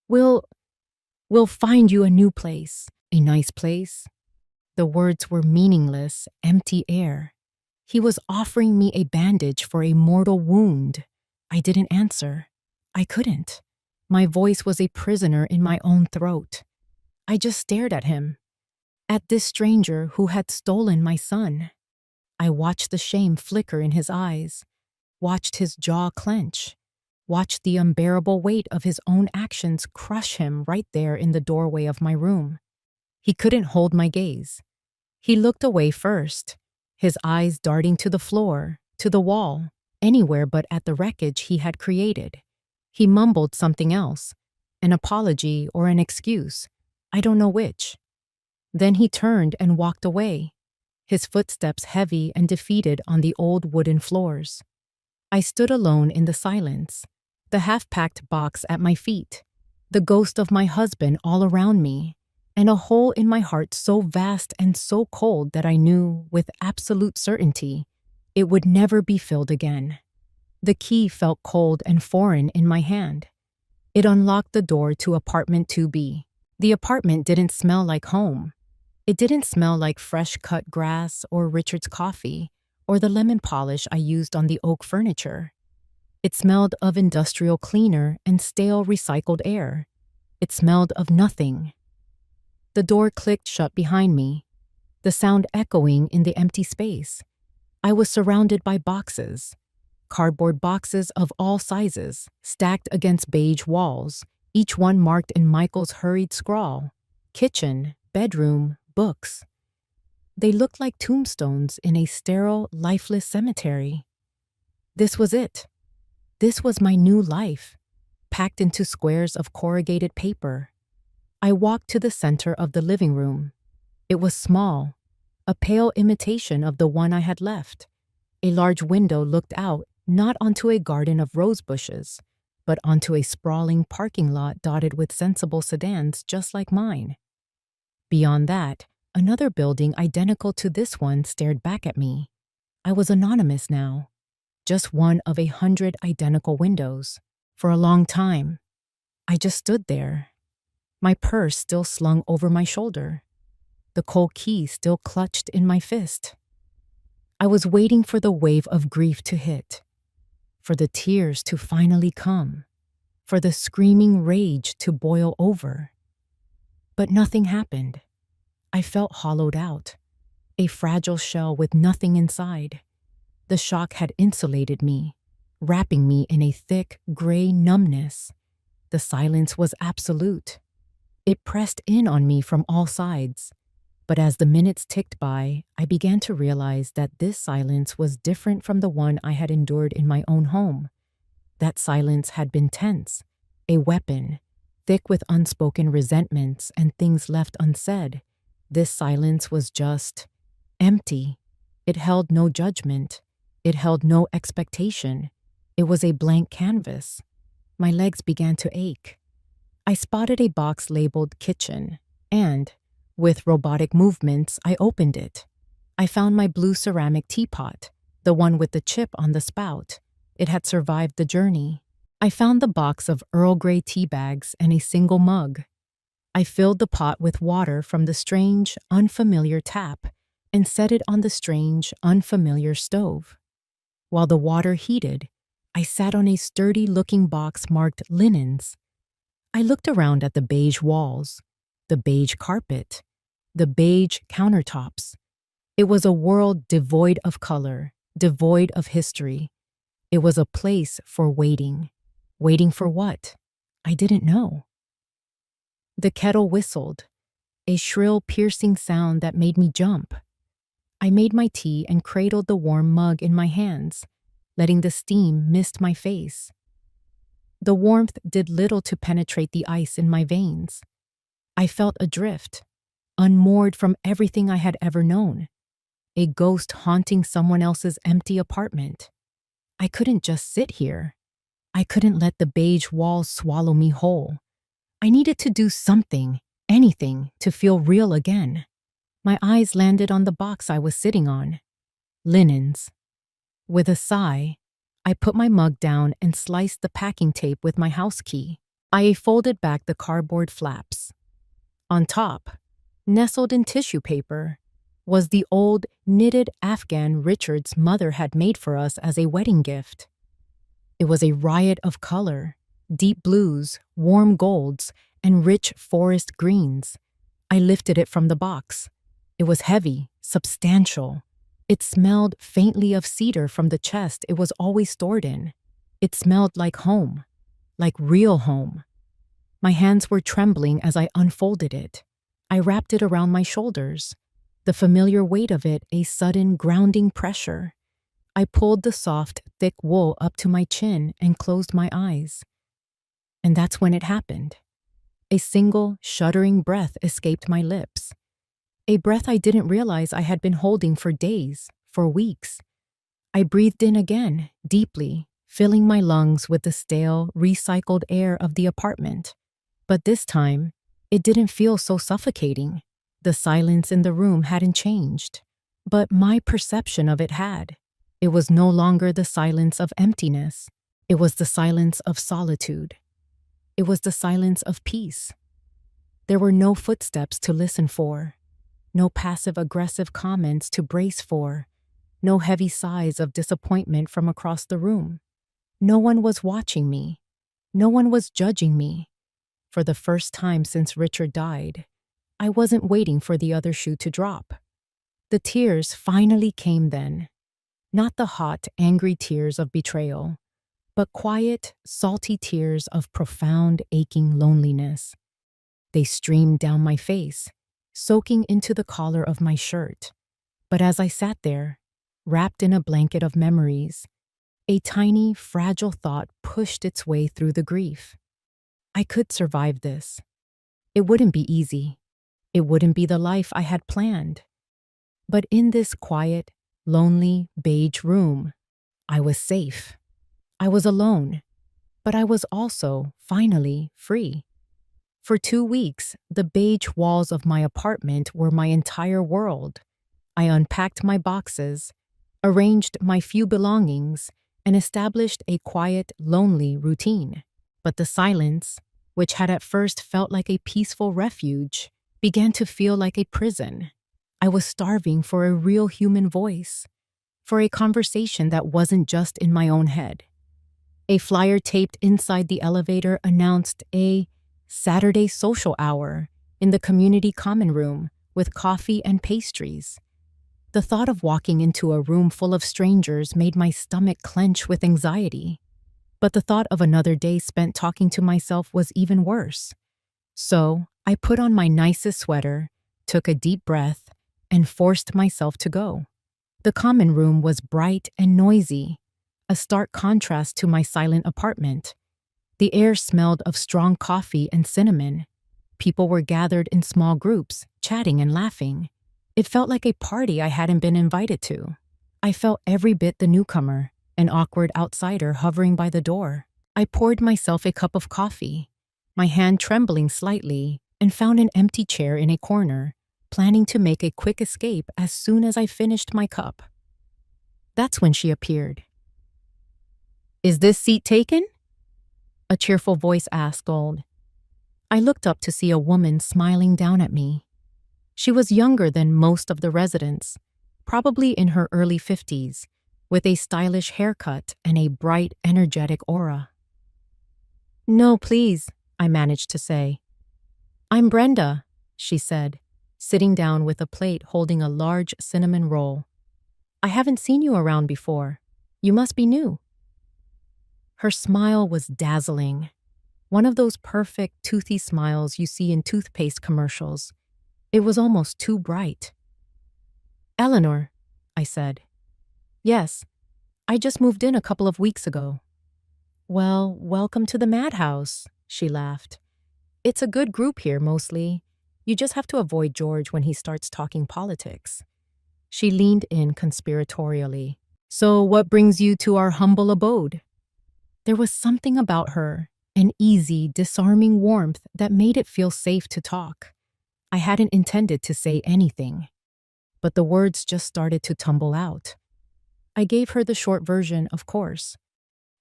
S1: We'll find you a new place, a nice place." The words were meaningless, empty air. He was offering me a bandage for a mortal wound. I didn't answer. I couldn't. My voice was a prisoner in my own throat. I just stared at him, at this stranger who had stolen my son. I watched the shame flicker in his eyes, watched his jaw clench, watched the unbearable weight of his own actions crush him right there in the doorway of my room. He couldn't hold my gaze. He looked away first, his eyes darting to the floor, to the wall, anywhere but at the wreckage he had created. He mumbled something else, an apology or an excuse, I don't know which. Then he turned and walked away, his footsteps heavy and defeated on the old wooden floors. I stood alone in the silence, the half-packed box at my feet, the ghost of my husband all around me, and a hole in my heart so vast and so cold that I knew, with absolute certainty, it would never be filled again. The key felt cold and foreign in my hand. It unlocked the door to apartment 2B. The apartment didn't smell like home. It didn't smell like fresh-cut grass or Richard's coffee or the lemon polish I used on the oak furniture. It smelled of industrial cleaner and stale recycled air. It smelled of nothing. The door clicked shut behind me, the sound echoing in the empty space. I was surrounded by boxes, cardboard boxes of all sizes, stacked against beige walls, each one marked in Michael's hurried scrawl. Kitchen, bedroom, books. They looked like tombstones in a sterile, lifeless cemetery. This was it. This was my new life, packed into squares of corrugated paper. I walked to the center of the living room. It was small, a pale imitation of the one I had left. A large window looked out, not onto a garden of rose bushes, but onto a sprawling parking lot dotted with sensible sedans just like mine. Beyond that, another building identical to this one stared back at me. I was anonymous now, just one of 100 identical windows. For a long time, I just stood there, my purse still slung over my shoulder, the cold key still clutched in my fist. I was waiting for the wave of grief to hit, for the tears to finally come, for the screaming rage to boil over. But nothing happened. I felt hollowed out, a fragile shell with nothing inside. The shock had insulated me, wrapping me in a thick, gray numbness. The silence was absolute. It pressed in on me from all sides. But as the minutes ticked by, I began to realize that this silence was different from the one I had endured in my own home. That silence had been tense, a weapon, thick with unspoken resentments and things left unsaid. This silence was just empty. It held no judgment. It held no expectation. It was a blank canvas. My legs began to ache. I spotted a box labeled kitchen, and, with robotic movements, I opened it. I found my blue ceramic teapot, the one with the chip on the spout. It had survived the journey. I found the box of Earl Grey tea bags and a single mug. I filled the pot with water from the strange, unfamiliar tap and set it on the strange, unfamiliar stove. While the water heated, I sat on a sturdy-looking box marked linens. I looked around at the beige walls, the beige carpet, the beige countertops. It was a world devoid of color, devoid of history. It was a place for waiting. Waiting for what? I didn't know. The kettle whistled, a shrill, piercing sound that made me jump. I made my tea and cradled the warm mug in my hands, letting the steam mist my face. The warmth did little to penetrate the ice in my veins. I felt adrift, unmoored from everything I had ever known, a ghost haunting someone else's empty apartment. I couldn't just sit here. I couldn't let the beige walls swallow me whole. I needed to do something, anything, to feel real again. My eyes landed on the box I was sitting on. Linens. With a sigh, I put my mug down and sliced the packing tape with my house key. I folded back the cardboard flaps. On top, nestled in tissue paper, was the old knitted Afghan Richard's mother had made for us as a wedding gift. It was a riot of color, deep blues, warm golds, and rich forest greens. I lifted it from the box. It was heavy, substantial. It smelled faintly of cedar from the chest it was always stored in. It smelled like home, like real home. My hands were trembling as I unfolded it. I wrapped it around my shoulders, the familiar weight of it a sudden grounding pressure. I pulled the soft, thick wool up to my chin and closed my eyes. And that's when it happened. A single, shuddering breath escaped my lips. A breath I didn't realize I had been holding for days, for weeks. I breathed in again, deeply, filling my lungs with the stale, recycled air of the apartment. But this time, it didn't feel so suffocating. The silence in the room hadn't changed, but my perception of it had. It was no longer the silence of emptiness. It was the silence of solitude. It was the silence of peace. There were no footsteps to listen for, no passive-aggressive comments to brace for, no heavy sighs of disappointment from across the room. No one was watching me. No one was judging me. For the first time since Richard died, I wasn't waiting for the other shoe to drop. The tears finally came then. Not the hot, angry tears of betrayal, but quiet, salty tears of profound, aching loneliness. They streamed down my face, soaking into the collar of my shirt. But as I sat there, wrapped in a blanket of memories, a tiny, fragile thought pushed its way through the grief. I could survive this. It wouldn't be easy. It wouldn't be the life I had planned. But in this quiet, lonely, beige room, I was safe. I was alone, but I was also, finally, free. For 2 weeks, the beige walls of my apartment were my entire world. I unpacked my boxes, arranged my few belongings, and established a quiet, lonely routine. But the silence, which had at first felt like a peaceful refuge, began to feel like a prison. I was starving for a real human voice, for a conversation that wasn't just in my own head. A flyer taped inside the elevator announced a Saturday social hour in the community common room with coffee and pastries. The thought of walking into a room full of strangers made my stomach clench with anxiety. But the thought of another day spent talking to myself was even worse. So, I put on my nicest sweater, took a deep breath, and forced myself to go. The common room was bright and noisy, a stark contrast to my silent apartment. The air smelled of strong coffee and cinnamon. People were gathered in small groups, chatting and laughing. It felt like a party I hadn't been invited to. I felt every bit the newcomer, an awkward outsider hovering by the door. I poured myself a cup of coffee, my hand trembling slightly, and found an empty chair in a corner, planning to make a quick escape as soon as I finished my cup. That's when she appeared. "Is this seat taken?" A cheerful voice asked. I looked up to see a woman smiling down at me. She was younger than most of the residents, probably in her early 50s, with a stylish haircut and a bright, energetic aura. "No, please," I managed to say. "I'm Brenda," she said, sitting down with a plate holding a large cinnamon roll. "I haven't seen you around before. You must be new." Her smile was dazzling, one of those perfect, toothy smiles you see in toothpaste commercials. It was almost too bright. "Eleanor," I said. "Yes, I just moved in a couple of weeks ago." "Well, welcome to the madhouse," she laughed. "It's a good group here mostly. You just have to avoid George when he starts talking politics." She leaned in conspiratorially. "So what brings you to our humble abode?" There was something about her, an easy, disarming warmth that made it feel safe to talk. I hadn't intended to say anything, but the words just started to tumble out. I gave her the short version, of course.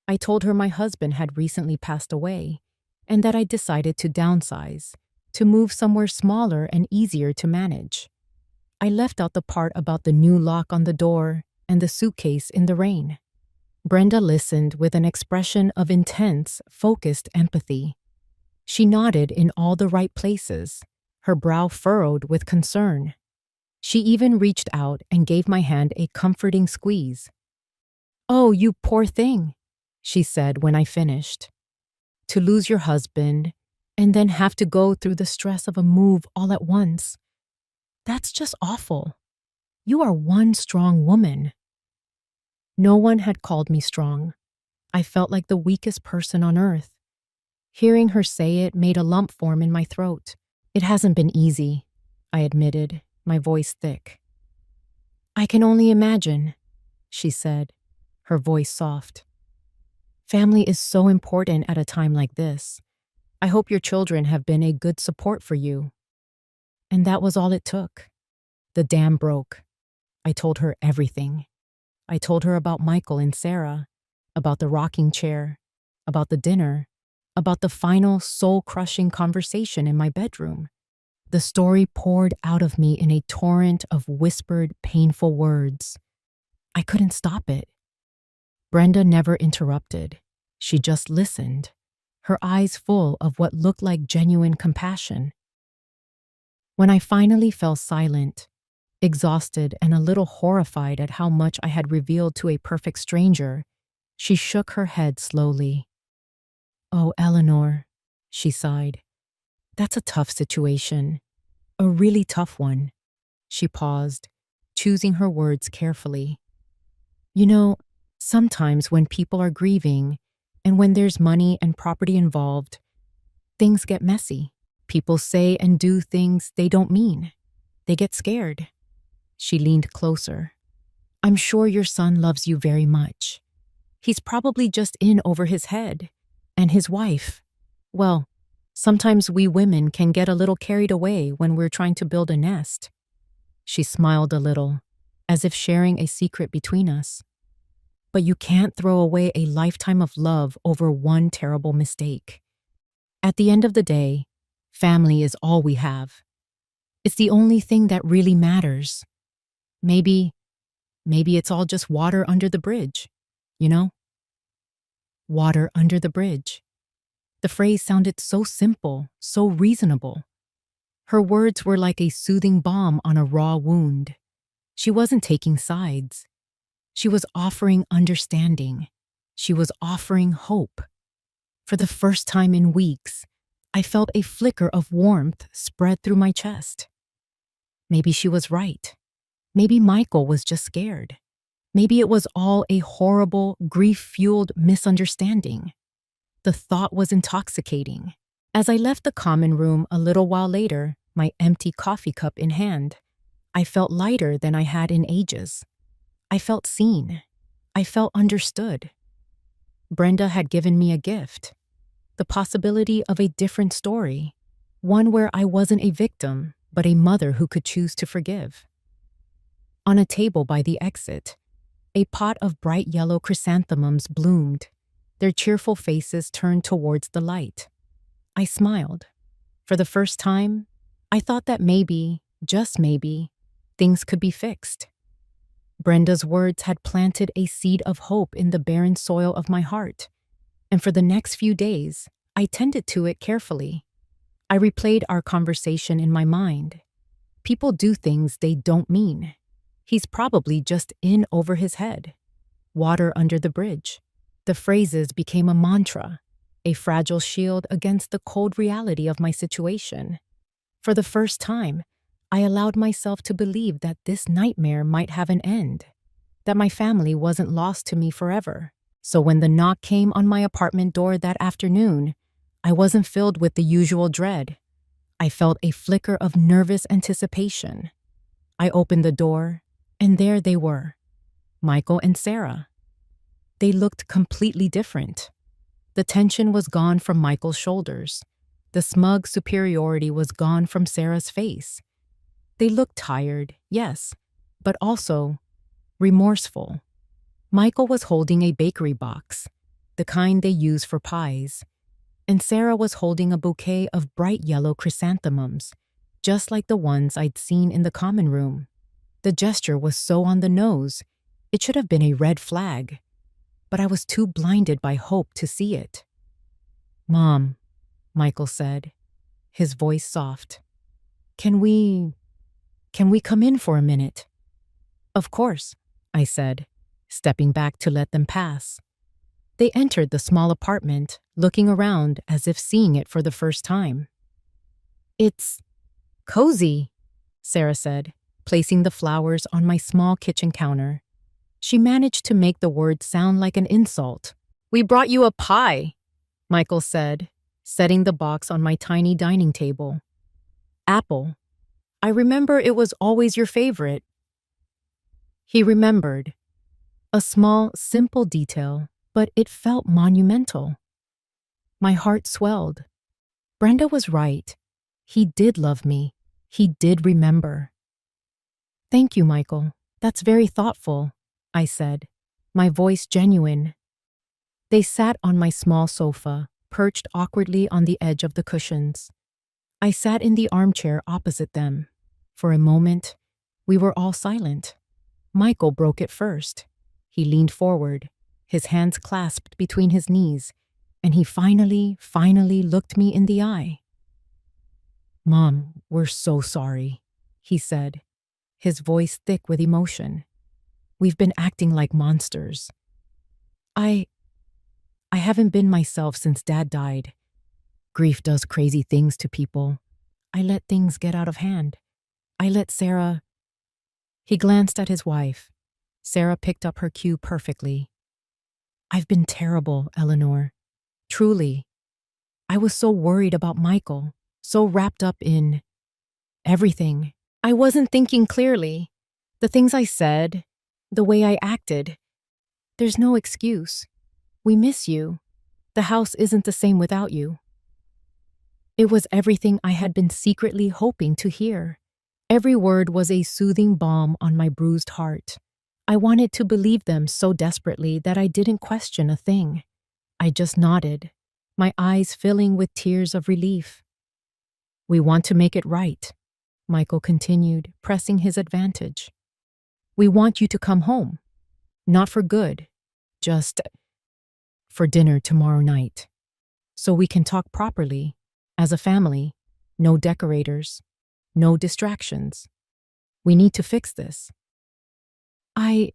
S1: I told her my husband had recently passed away, and that I decided to downsize, to move somewhere smaller and easier to manage. I left out the part about the new lock on the door and the suitcase in the rain. Brenda listened with an expression of intense, focused empathy. She nodded in all the right places, her brow furrowed with concern. She even reached out and gave my hand a comforting squeeze. "Oh, you poor thing," she said when I finished. "To lose your husband and then have to go through the stress of a move all at once. That's just awful. You are one strong woman." No one had called me strong. I felt like the weakest person on earth. Hearing her say it made a lump form in my throat. "It hasn't been easy," I admitted, my voice thick. "I can only imagine," she said, her voice soft. "Family is so important at a time like this. I hope your children have been a good support for you." And that was all it took. The dam broke. I told her everything. I told her about Michael and Sarah, about the rocking chair, about the dinner, about the final soul-crushing conversation in my bedroom. The story poured out of me in a torrent of whispered, painful words. I couldn't stop it. Brenda never interrupted. She just listened, her eyes full of what looked like genuine compassion. When I finally fell silent, exhausted and a little horrified at how much I had revealed to a perfect stranger, she shook her head slowly. "Oh, Eleanor," she sighed. "That's a tough situation. A really tough one." She paused, choosing her words carefully. "You know, sometimes when people are grieving, and when there's money and property involved, things get messy. People say and do things they don't mean. They get scared." She leaned closer. "I'm sure your son loves you very much. He's probably just in over his head. And his wife. Well, sometimes we women can get a little carried away when we're trying to build a nest." She smiled a little, as if sharing a secret between us. "But you can't throw away a lifetime of love over one terrible mistake. At the end of the day, family is all we have. It's the only thing that really matters. Maybe it's all just water under the bridge, you know?" Water under the bridge. The phrase sounded so simple, so reasonable. Her words were like a soothing balm on a raw wound. She wasn't taking sides. She was offering understanding. She was offering hope. For the first time in weeks, I felt a flicker of warmth spread through my chest. Maybe she was right. Maybe Michael was just scared. Maybe it was all a horrible, grief-fueled misunderstanding. The thought was intoxicating. As I left the common room a little while later, my empty coffee cup in hand, I felt lighter than I had in ages. I felt seen. I felt understood. Brenda had given me a gift. The possibility of a different story. One where I wasn't a victim, but a mother who could choose to forgive. On a table by the exit, a pot of bright yellow chrysanthemums bloomed, their cheerful faces turned towards the light. I smiled. For the first time, I thought that maybe, just maybe, things could be fixed. Brenda's words had planted a seed of hope in the barren soil of my heart, and for the next few days, I tended to it carefully. I replayed our conversation in my mind. People do things they don't mean. He's probably just in over his head. Water under the bridge. The phrases became a mantra, a fragile shield against the cold reality of my situation. For the first time, I allowed myself to believe that this nightmare might have an end, that my family wasn't lost to me forever. So when the knock came on my apartment door that afternoon, I wasn't filled with the usual dread. I felt a flicker of nervous anticipation. I opened the door, and there they were, Michael and Sarah. They looked completely different. The tension was gone from Michael's shoulders. The smug superiority was gone from Sarah's face. They looked tired, yes, but also remorseful. Michael was holding a bakery box, the kind they use for pies, and Sarah was holding a bouquet of bright yellow chrysanthemums, just like the ones I'd seen in the common room. The gesture was so on the nose, it should have been a red flag, but I was too blinded by hope to see it. "Mom," Michael said, his voice soft. Can we come in for a minute?" "Of course," I said, stepping back to let them pass. They entered the small apartment, looking around as if seeing it for the first time. "It's cozy," Sarah said, placing the flowers on my small kitchen counter. She managed to make the word sound like an insult. "We brought you a pie," Michael said, setting the box on my tiny dining table. "Apple. I remember it was always your favorite." He remembered. A small, simple detail, but it felt monumental. My heart swelled. Brenda was right. He did love me. He did remember. "Thank you, Michael. That's very thoughtful," I said, my voice genuine. They sat on my small sofa, perched awkwardly on the edge of the cushions. I sat in the armchair opposite them. For a moment, we were all silent. Michael broke it first. He leaned forward, his hands clasped between his knees, and he finally looked me in the eye. "Mom, we're so sorry," he said, his voice thick with emotion. "We've been acting like monsters. I haven't been myself since Dad died. Grief does crazy things to people. I let things get out of hand. I let Sarah..." He glanced at his wife. Sarah picked up her cue perfectly. "I've been terrible, Eleanor. Truly. I was so worried about Michael, so wrapped up in everything. I wasn't thinking clearly. The things I said, the way I acted. There's no excuse. We miss you. The house isn't the same without you." It was everything I had been secretly hoping to hear. Every word was a soothing balm on my bruised heart. I wanted to believe them so desperately that I didn't question a thing. I just nodded, my eyes filling with tears of relief. "We want to make it right," Michael continued, pressing his advantage. "We want you to come home. Not for good, just for dinner tomorrow night. So we can talk properly, as a family, no decorators, no distractions. We need to fix this. I,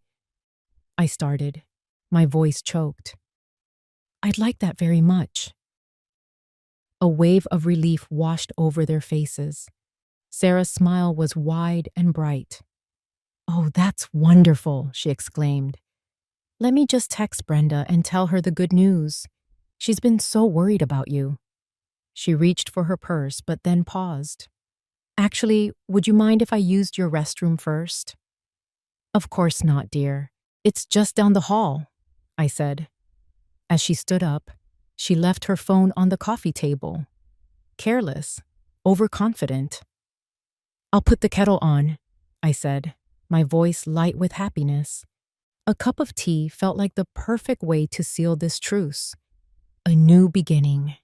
S1: I started. My voice choked. I'd like that very much. A wave of relief washed over their faces. Sarah's smile was wide and bright. Oh, that's wonderful, she exclaimed. Let me just text Brenda and tell her the good news. She's been so worried about you. She reached for her purse but then paused. Actually, would you mind if I used your restroom first? Of course not, dear. It's just down the hall, I said. As she stood up, she left her phone on the coffee table. Careless, overconfident. I'll put the kettle on, I said, my voice light with happiness. A cup of tea felt like the perfect way to seal this truce. A new beginning.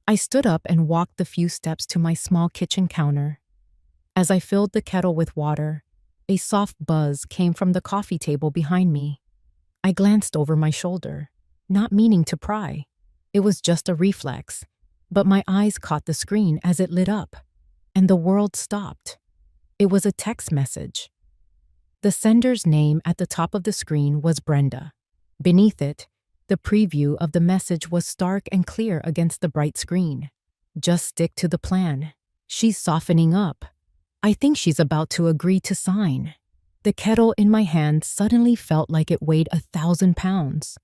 S1: I stood up and walked the few steps to my small kitchen counter. As I filled the kettle with water, a soft buzz came from the coffee table behind me. I glanced over my shoulder, not meaning to pry. It was just a reflex, but my eyes caught the screen as it lit up, and the world stopped. It was a text message. The sender's name at the top of the screen was Brenda. Beneath it, the preview of the message was stark and clear against the bright screen. Just stick to the plan. She's softening up. I think she's about to agree to sign. The kettle in my hand suddenly felt like it weighed 1,000 pounds.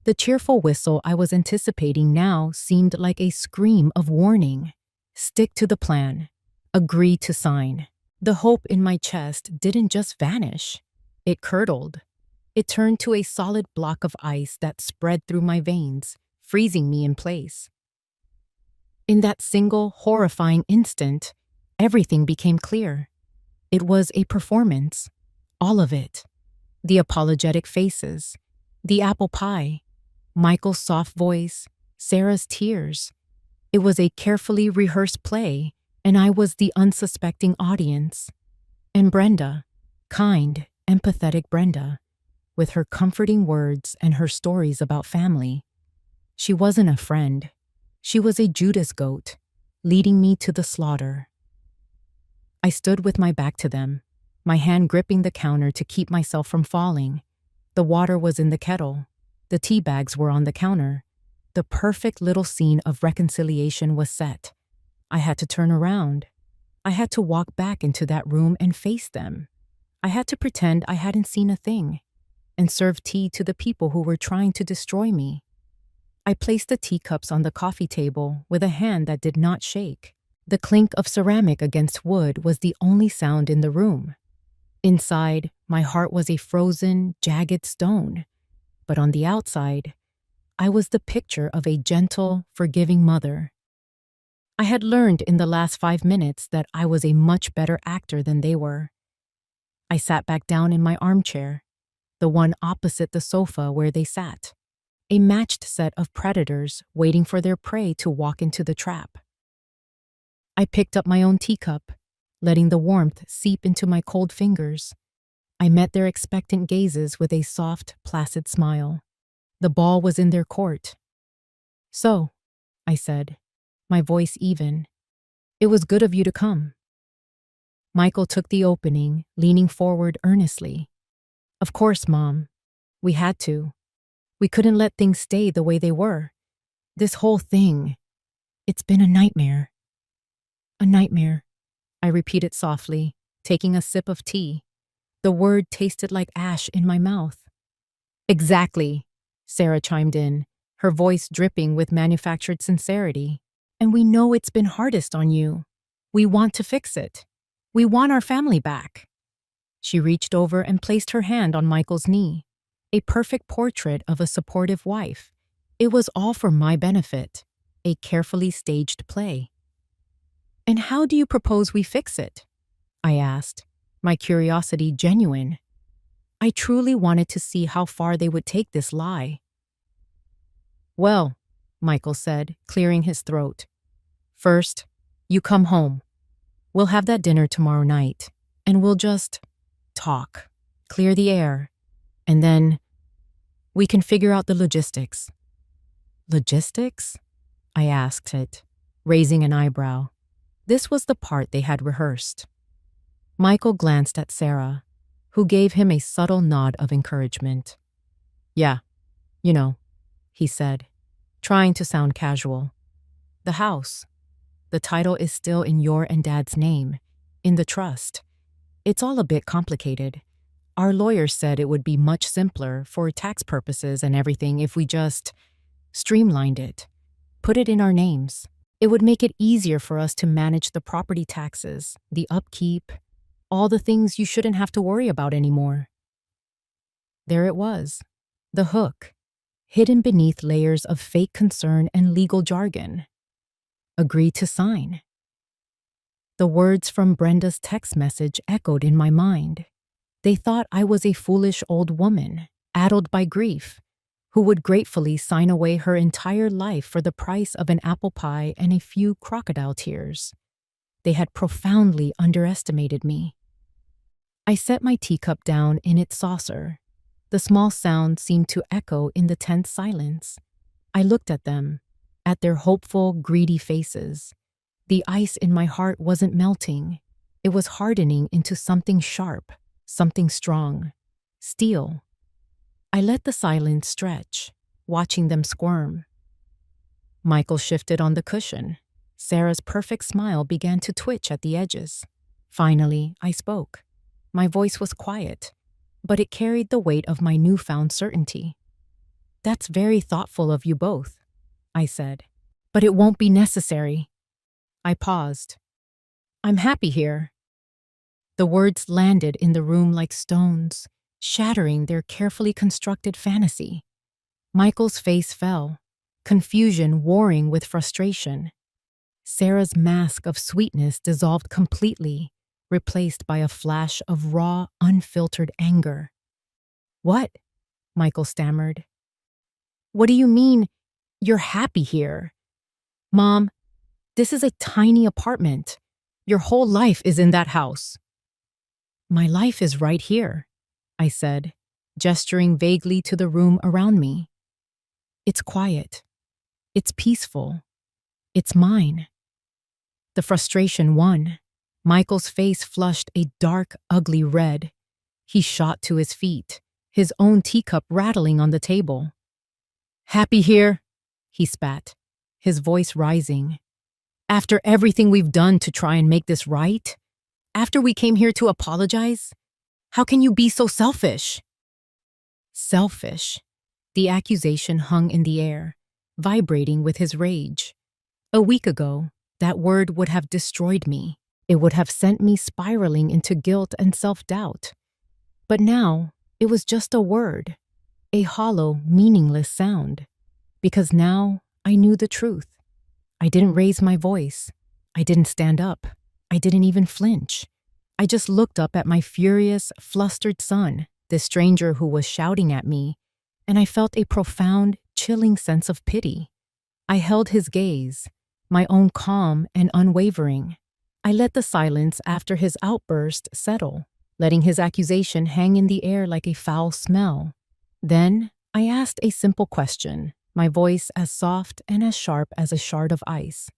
S1: The cheerful whistle I was anticipating now seemed like a scream of warning. Stick to the plan. Agree to sign. The hope in my chest didn't just vanish. It curdled. It turned to a solid block of ice that spread through my veins, freezing me in place. In that single, horrifying instant, everything became clear. It was a performance. All of it. The apologetic faces, the apple pie, Michael's soft voice, Sarah's tears. It was a carefully rehearsed play, and I was the unsuspecting audience. And Brenda, kind, empathetic Brenda, with her comforting words and her stories about family. She wasn't a friend. She was a Judas goat, leading me to the slaughter. I stood with my back to them, my hand gripping the counter to keep myself from falling. The water was in the kettle. The tea bags were on the counter. The perfect little scene of reconciliation was set. I had to turn around. I had to walk back into that room and face them. I had to pretend I hadn't seen a thing and serve tea to the people who were trying to destroy me. I placed the teacups on the coffee table with a hand that did not shake. The clink of ceramic against wood was the only sound in the room. Inside, my heart was a frozen, jagged stone. But on the outside, I was the picture of a gentle, forgiving mother. I had learned in the last 5 minutes that I was a much better actor than they were. I sat back down in my armchair, the one opposite the sofa where they sat, a matched set of predators waiting for their prey to walk into the trap. I picked up my own teacup, letting the warmth seep into my cold fingers. I met their expectant gazes with a soft, placid smile. The ball was in their court. So, I said, my voice even, it was good of you to come. Michael took the opening, leaning forward earnestly. Of course, Mom. We had to. We couldn't let things stay the way they were. This whole thing, it's been a nightmare. A nightmare, I repeated softly, taking a sip of tea. The word tasted like ash in my mouth. Exactly, Sarah chimed in, her voice dripping with manufactured sincerity. And we know it's been hardest on you. We want to fix it. We want our family back. She reached over and placed her hand on Michael's knee, a perfect portrait of a supportive wife. It was all for my benefit, a carefully staged play. And how do you propose we fix it? I asked, my curiosity genuine. I truly wanted to see how far they would take this lie. Well, Michael said, clearing his throat. First, you come home. We'll have that dinner tomorrow night, and we'll just talk, clear the air, and then we can figure out the logistics. Logistics? I asked it, raising an eyebrow. This was the part they had rehearsed. Michael glanced at Sarah, who gave him a subtle nod of encouragement. Yeah, you know, he said, trying to sound casual. The house. The title is still in your and Dad's name, in the trust. It's all a bit complicated. Our lawyers said it would be much simpler for tax purposes and everything if we just streamlined it, put it in our names. It would make it easier for us to manage the property taxes, the upkeep, all the things you shouldn't have to worry about anymore. There it was, the hook, hidden beneath layers of fake concern and legal jargon. Agree to sign. The words from Brenda's text message echoed in my mind. They thought I was a foolish old woman, addled by grief, who would gratefully sign away her entire life for the price of an apple pie and a few crocodile tears. They had profoundly underestimated me. I set my teacup down in its saucer. The small sound seemed to echo in the tense silence. I looked at them, at their hopeful, greedy faces. The ice in my heart wasn't melting. It was hardening into something sharp, something strong. Steel. I let the silence stretch, watching them squirm. Michael shifted on the cushion. Sarah's perfect smile began to twitch at the edges. Finally, I spoke. My voice was quiet, but it carried the weight of my newfound certainty. That's very thoughtful of you both, I said, but it won't be necessary. I paused. I'm happy here. The words landed in the room like stones, shattering their carefully constructed fantasy. Michael's face fell, confusion warring with frustration. Sarah's mask of sweetness dissolved completely, replaced by a flash of raw, unfiltered anger. What? Michael stammered. What do you mean, you're happy here? Mom, this is a tiny apartment. Your whole life is in that house. My life is right here, I said, gesturing vaguely to the room around me. It's quiet. It's peaceful. It's mine. The frustration won. Michael's face flushed a dark, ugly red. He shot to his feet, his own teacup rattling on the table. Happy here? He spat, his voice rising. After everything we've done to try and make this right? After we came here to apologize? How can you be so selfish? Selfish. The accusation hung in the air, vibrating with his rage. A week ago, that word would have destroyed me. It would have sent me spiraling into guilt and self-doubt. But now, it was just a word, a hollow, meaningless sound. Because now, I knew the truth. I didn't raise my voice. I didn't stand up. I didn't even flinch. I just looked up at my furious, flustered son, this stranger who was shouting at me, and I felt a profound, chilling sense of pity. I held his gaze, my own calm and unwavering. I let the silence after his outburst settle, letting his accusation hang in the air like a foul smell. Then I asked a simple question, my voice as soft and as sharp as a shard of ice.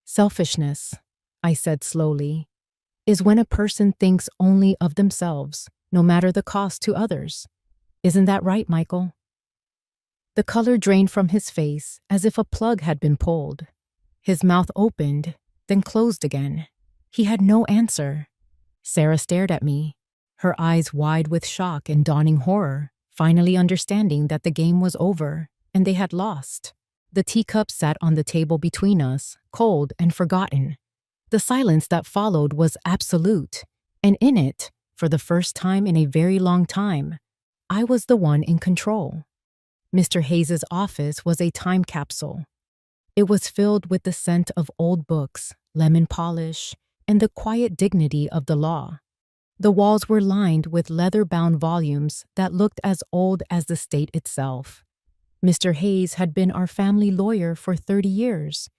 S1: Selfishness, I said slowly, is when a person thinks only of themselves, no matter the cost to others. Isn't that right, Michael? The color drained from his face as if a plug had been pulled. His mouth opened, then closed again. He had no answer. Sarah stared at me, her eyes wide with shock and dawning horror, finally understanding that the game was over and they had lost. The teacup sat on the table between us, cold and forgotten. The silence that followed was absolute, and in it, for the first time in a very long time, I was the one in control. Mr. Hayes's office was a time capsule. It was filled with the scent of old books, lemon polish, and the quiet dignity of the law. The walls were lined with leather-bound volumes that looked as old as the state itself. Mr. Hayes had been our family lawyer for 30 years.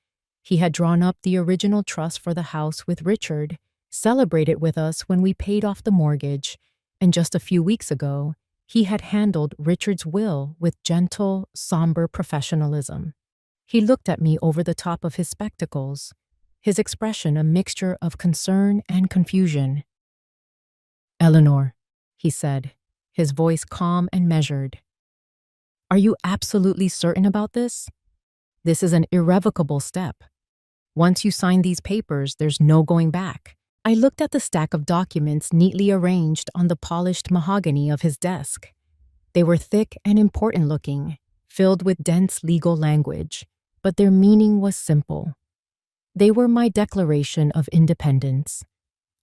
S1: He had drawn up the original trust for the house with Richard, celebrated with us when we paid off the mortgage, and just a few weeks ago, he had handled Richard's will with gentle, somber professionalism. He looked at me over the top of his spectacles, his expression a mixture of concern and confusion. Eleanor, he said, his voice calm and measured. Are you absolutely certain about this? This is an irrevocable step. Once you sign these papers, there's no going back. I looked at the stack of documents neatly arranged on the polished mahogany of his desk. They were thick and important looking, filled with dense legal language, but their meaning was simple. They were my declaration of independence.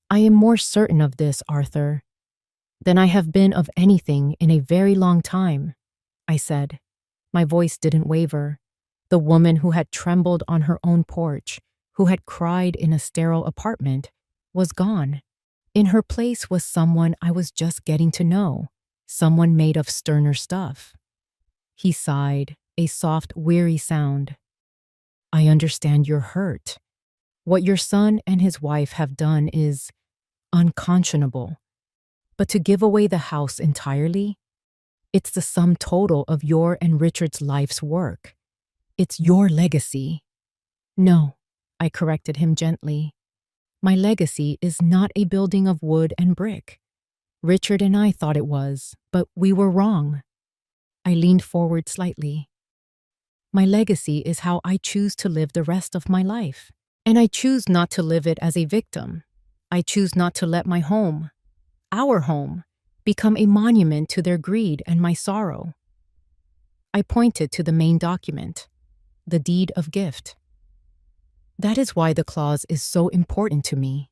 S1: I am more certain of this, Arthur, than I have been of anything in a very long time, I said. My voice didn't waver. The woman who had trembled on her own porch, who had cried in a sterile apartment, was gone. In her place was someone I was just getting to know, someone made of sterner stuff. He sighed, a soft, weary sound. I understand you're hurt. What your son and his wife have done is unconscionable. But to give away the house entirely? It's the sum total of your and Richard's life's work. It's your legacy. No, I corrected him gently. My legacy is not a building of wood and brick. Richard and I thought it was, but we were wrong. I leaned forward slightly. My legacy is how I choose to live the rest of my life. And I choose not to live it as a victim. I choose not to let my home, our home, become a monument to their greed and my sorrow. I pointed to the main document, the deed of gift. That is why the clause is so important to me.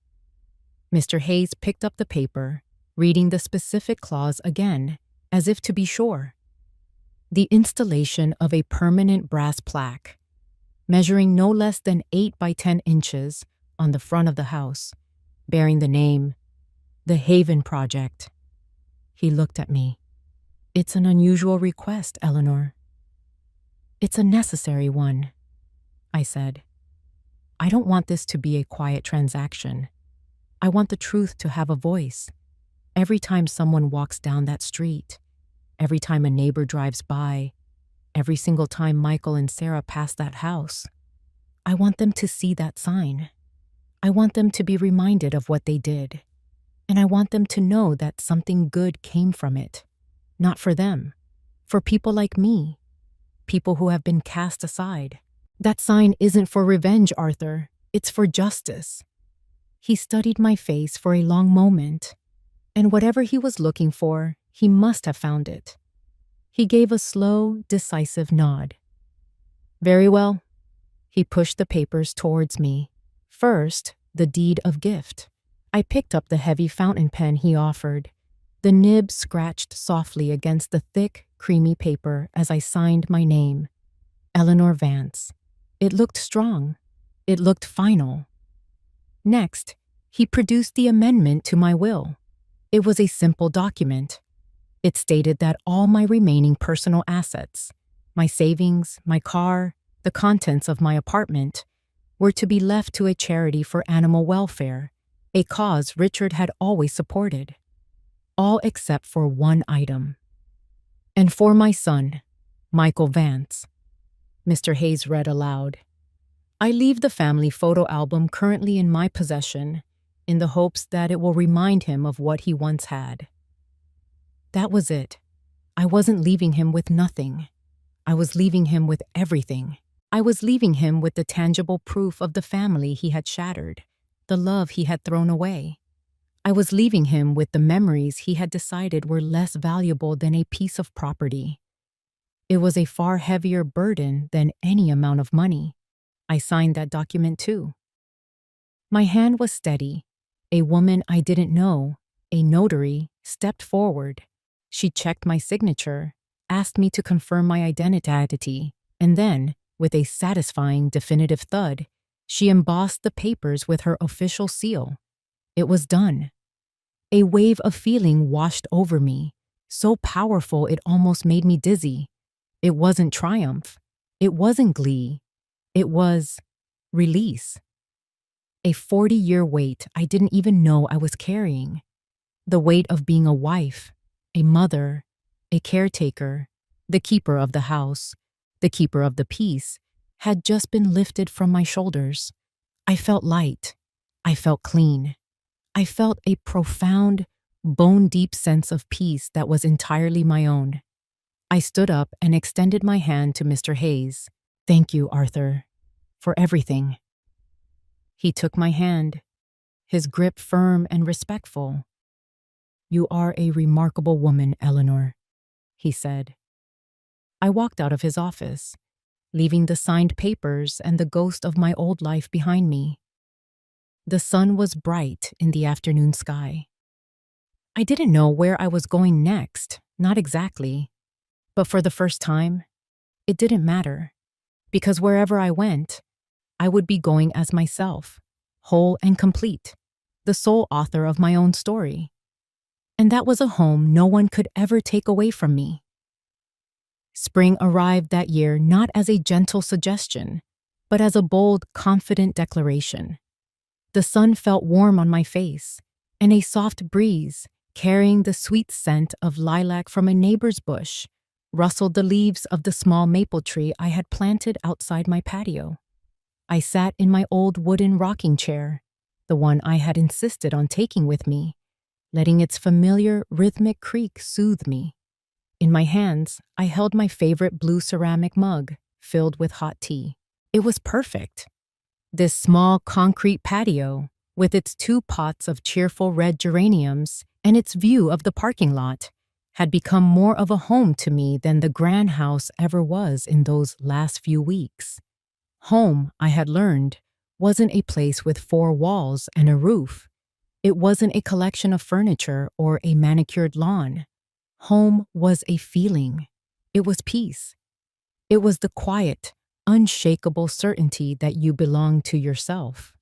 S1: Mr. Hayes picked up the paper, reading the specific clause again, as if to be sure. The installation of a permanent brass plaque, measuring no less than 8 by 10 inches on the front of the house, bearing the name, The Haven Project. He looked at me. It's an unusual request, Eleanor. It's a necessary one, I said. I don't want this to be a quiet transaction. I want the truth to have a voice. Every time someone walks down that street, every time a neighbor drives by, every single time Michael and Sarah pass that house, I want them to see that sign. I want them to be reminded of what they did. And I want them to know that something good came from it. Not for them, for people like me, people who have been cast aside. That sign isn't for revenge, Arthur. It's for justice. He studied my face for a long moment, and whatever he was looking for, he must have found it. He gave a slow, decisive nod. Very well. He pushed the papers towards me. First, the deed of gift. I picked up the heavy fountain pen he offered. The nib scratched softly against the thick, creamy paper as I signed my name, Eleanor Vance. It looked strong. It looked final. Next, he produced the amendment to my will. It was a simple document. It stated that all my remaining personal assets, my savings, my car, the contents of my apartment, were to be left to a charity for animal welfare, a cause Richard had always supported. All except for one item. And for my son, Michael Vance. Mr. Hayes read aloud. I leave the family photo album currently in my possession in the hopes that it will remind him of what he once had. That was it. I wasn't leaving him with nothing. I was leaving him with everything. I was leaving him with the tangible proof of the family he had shattered, the love he had thrown away. I was leaving him with the memories he had decided were less valuable than a piece of property. It was a far heavier burden than any amount of money. I signed that document too. My hand was steady. A woman I didn't know, a notary, stepped forward. She checked my signature, asked me to confirm my identity, and then, with a satisfying, definitive thud, she embossed the papers with her official seal. It was done. A wave of feeling washed over me, so powerful it almost made me dizzy. It wasn't triumph. It wasn't glee. It was release. A 40-year weight I didn't even know I was carrying. The weight of being a wife, a mother, a caretaker, the keeper of the house, the keeper of the peace, had just been lifted from my shoulders. I felt light. I felt clean. I felt a profound, bone-deep sense of peace that was entirely my own. I stood up and extended my hand to Mr. Hayes. "Thank you, Arthur, for everything." He took my hand, his grip firm and respectful. "You are a remarkable woman, Eleanor," he said. I walked out of his office, leaving the signed papers and the ghost of my old life behind me. The sun was bright in the afternoon sky. I didn't know where I was going next, not exactly, but for the first time, it didn't matter, because wherever I went, I would be going as myself, whole and complete, the sole author of my own story. And that was a home no one could ever take away from me. Spring arrived that year not as a gentle suggestion, but as a bold, confident declaration. The sun felt warm on my face, and a soft breeze, carrying the sweet scent of lilac from a neighbor's bush, rustled the leaves of the small maple tree I had planted outside my patio. I sat in my old wooden rocking chair, the one I had insisted on taking with me, letting its familiar, rhythmic creak soothe me. In my hands, I held my favorite blue ceramic mug, filled with hot tea. It was perfect. This small concrete patio, with its 2 pots of cheerful red geraniums and its view of the parking lot, had become more of a home to me than the grand house ever was in those last few weeks. Home, I had learned, wasn't a place with 4 walls and a roof. It wasn't a collection of furniture or a manicured lawn. Home was a feeling. It was peace. It was the quiet, unshakable certainty that you belong to yourself.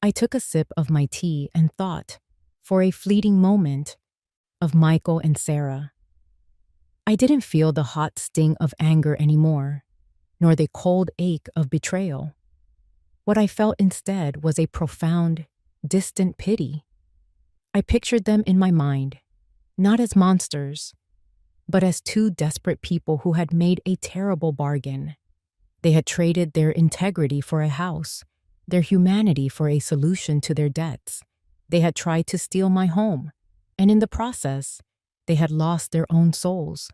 S1: I took a sip of my tea and thought, for a fleeting moment, of Michael and Sarah. I didn't feel the hot sting of anger anymore, nor the cold ache of betrayal. What I felt instead was a profound, distant pity. I pictured them in my mind, not as monsters, but as 2 desperate people who had made a terrible bargain. They had traded their integrity for a house, their humanity for a solution to their debts. They had tried to steal my home, and in the process, they had lost their own souls.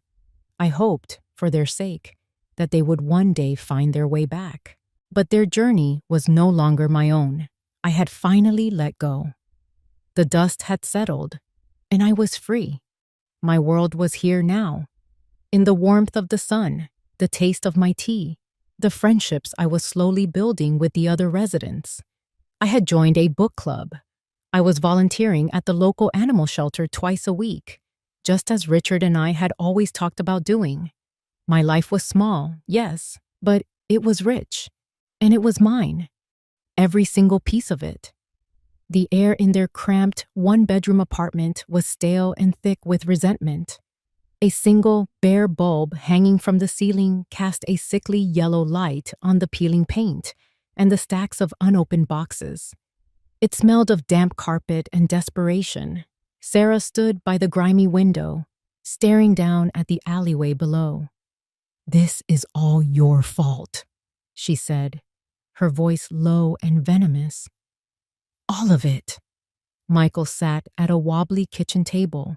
S1: I hoped, for their sake, that they would one day find their way back. But their journey was no longer my own. I had finally let go. The dust had settled, and I was free. My world was here now. In the warmth of the sun, the taste of my tea, the friendships I was slowly building with the other residents. I had joined a book club. I was volunteering at the local animal shelter twice a week, just as Richard and I had always talked about doing. My life was small, yes, but it was rich, and it was mine. Every single piece of it. The air in their cramped, 1-bedroom apartment was stale and thick with resentment. A single, bare bulb hanging from the ceiling cast a sickly yellow light on the peeling paint and the stacks of unopened boxes. It smelled of damp carpet and desperation. Sarah stood by the grimy window, staring down at the alleyway below. "This is all your fault," she said, her voice low and venomous. "All of it." Michael sat at a wobbly kitchen table,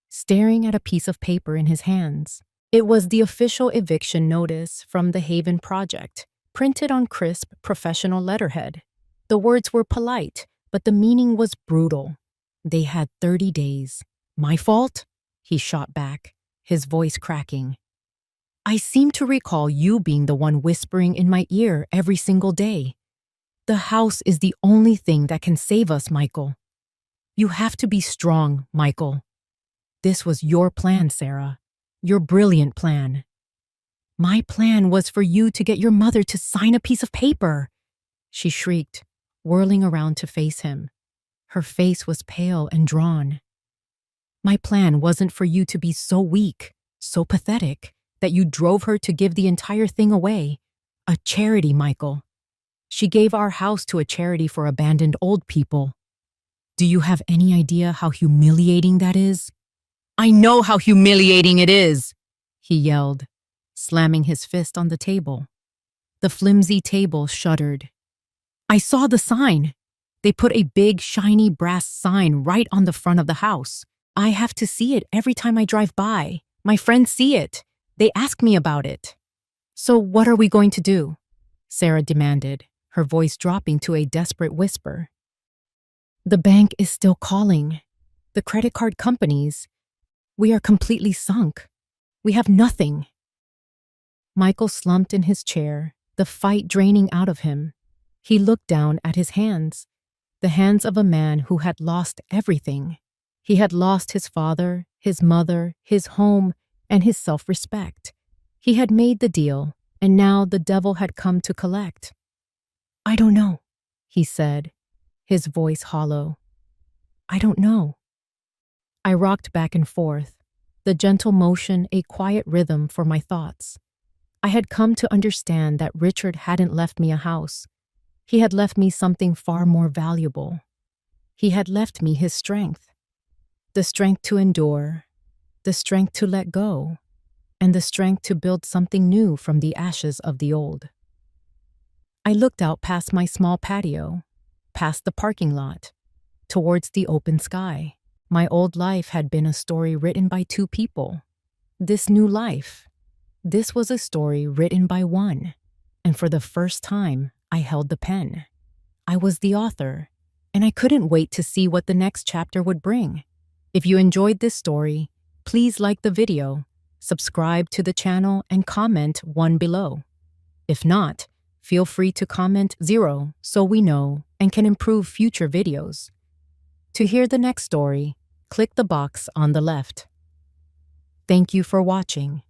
S1: staring at a piece of paper in his hands. It was the official eviction notice from the Haven Project, printed on crisp, professional letterhead. The words were polite, but the meaning was brutal. They had 30 days. "My fault?" he shot back, his voice cracking. "I seem to recall you being the one whispering in my ear every single day. The house is the only thing that can save us, Michael. You have to be strong, Michael. This was your plan, Sarah. Your brilliant plan. My plan was for you to get your mother to sign a piece of paper," she shrieked, whirling around to face him. Her face was pale and drawn. "My plan wasn't for you to be so weak, so pathetic, that you drove her to give the entire thing away. A charity, Michael. She gave our house to a charity for abandoned old people. Do you have any idea how humiliating that is?" "I know how humiliating it is," he yelled, slamming his fist on the table. The flimsy table shuddered. "I saw the sign. They put a big, shiny brass sign right on the front of the house. I have to see it every time I drive by. My friends see it. They ask me about it. So what are we going to do? Sarah demanded, her voice dropping to a desperate whisper. The bank is still calling. The credit card companies. We are completely sunk. We have nothing. Michael slumped in his chair, the fight draining out of him. He looked down at his hands, the hands of a man who had lost everything. He had lost his father, his mother, his home, and his self-respect. He had made the deal, and now the devil had come to collect. I don't know, he said, his voice hollow. I don't know. I rocked back and forth, the gentle motion a quiet rhythm for my thoughts. I had come to understand that Richard hadn't left me a house. He had left me something far more valuable. He had left me his strength. The strength to endure, the strength to let go, and the strength to build something new from the ashes of the old. I looked out past my small patio, past the parking lot, towards the open sky. My old life had been a story written by two people. This new life, this was a story written by one, and for the first time, I held the pen. I was the author, and I couldn't wait to see what the next chapter would bring. If you enjoyed this story, please like the video, subscribe to the channel, and comment 1 below. If not, feel free to comment 0 so we know and can improve future videos. To hear the next story, click the box on the left. Thank you for watching.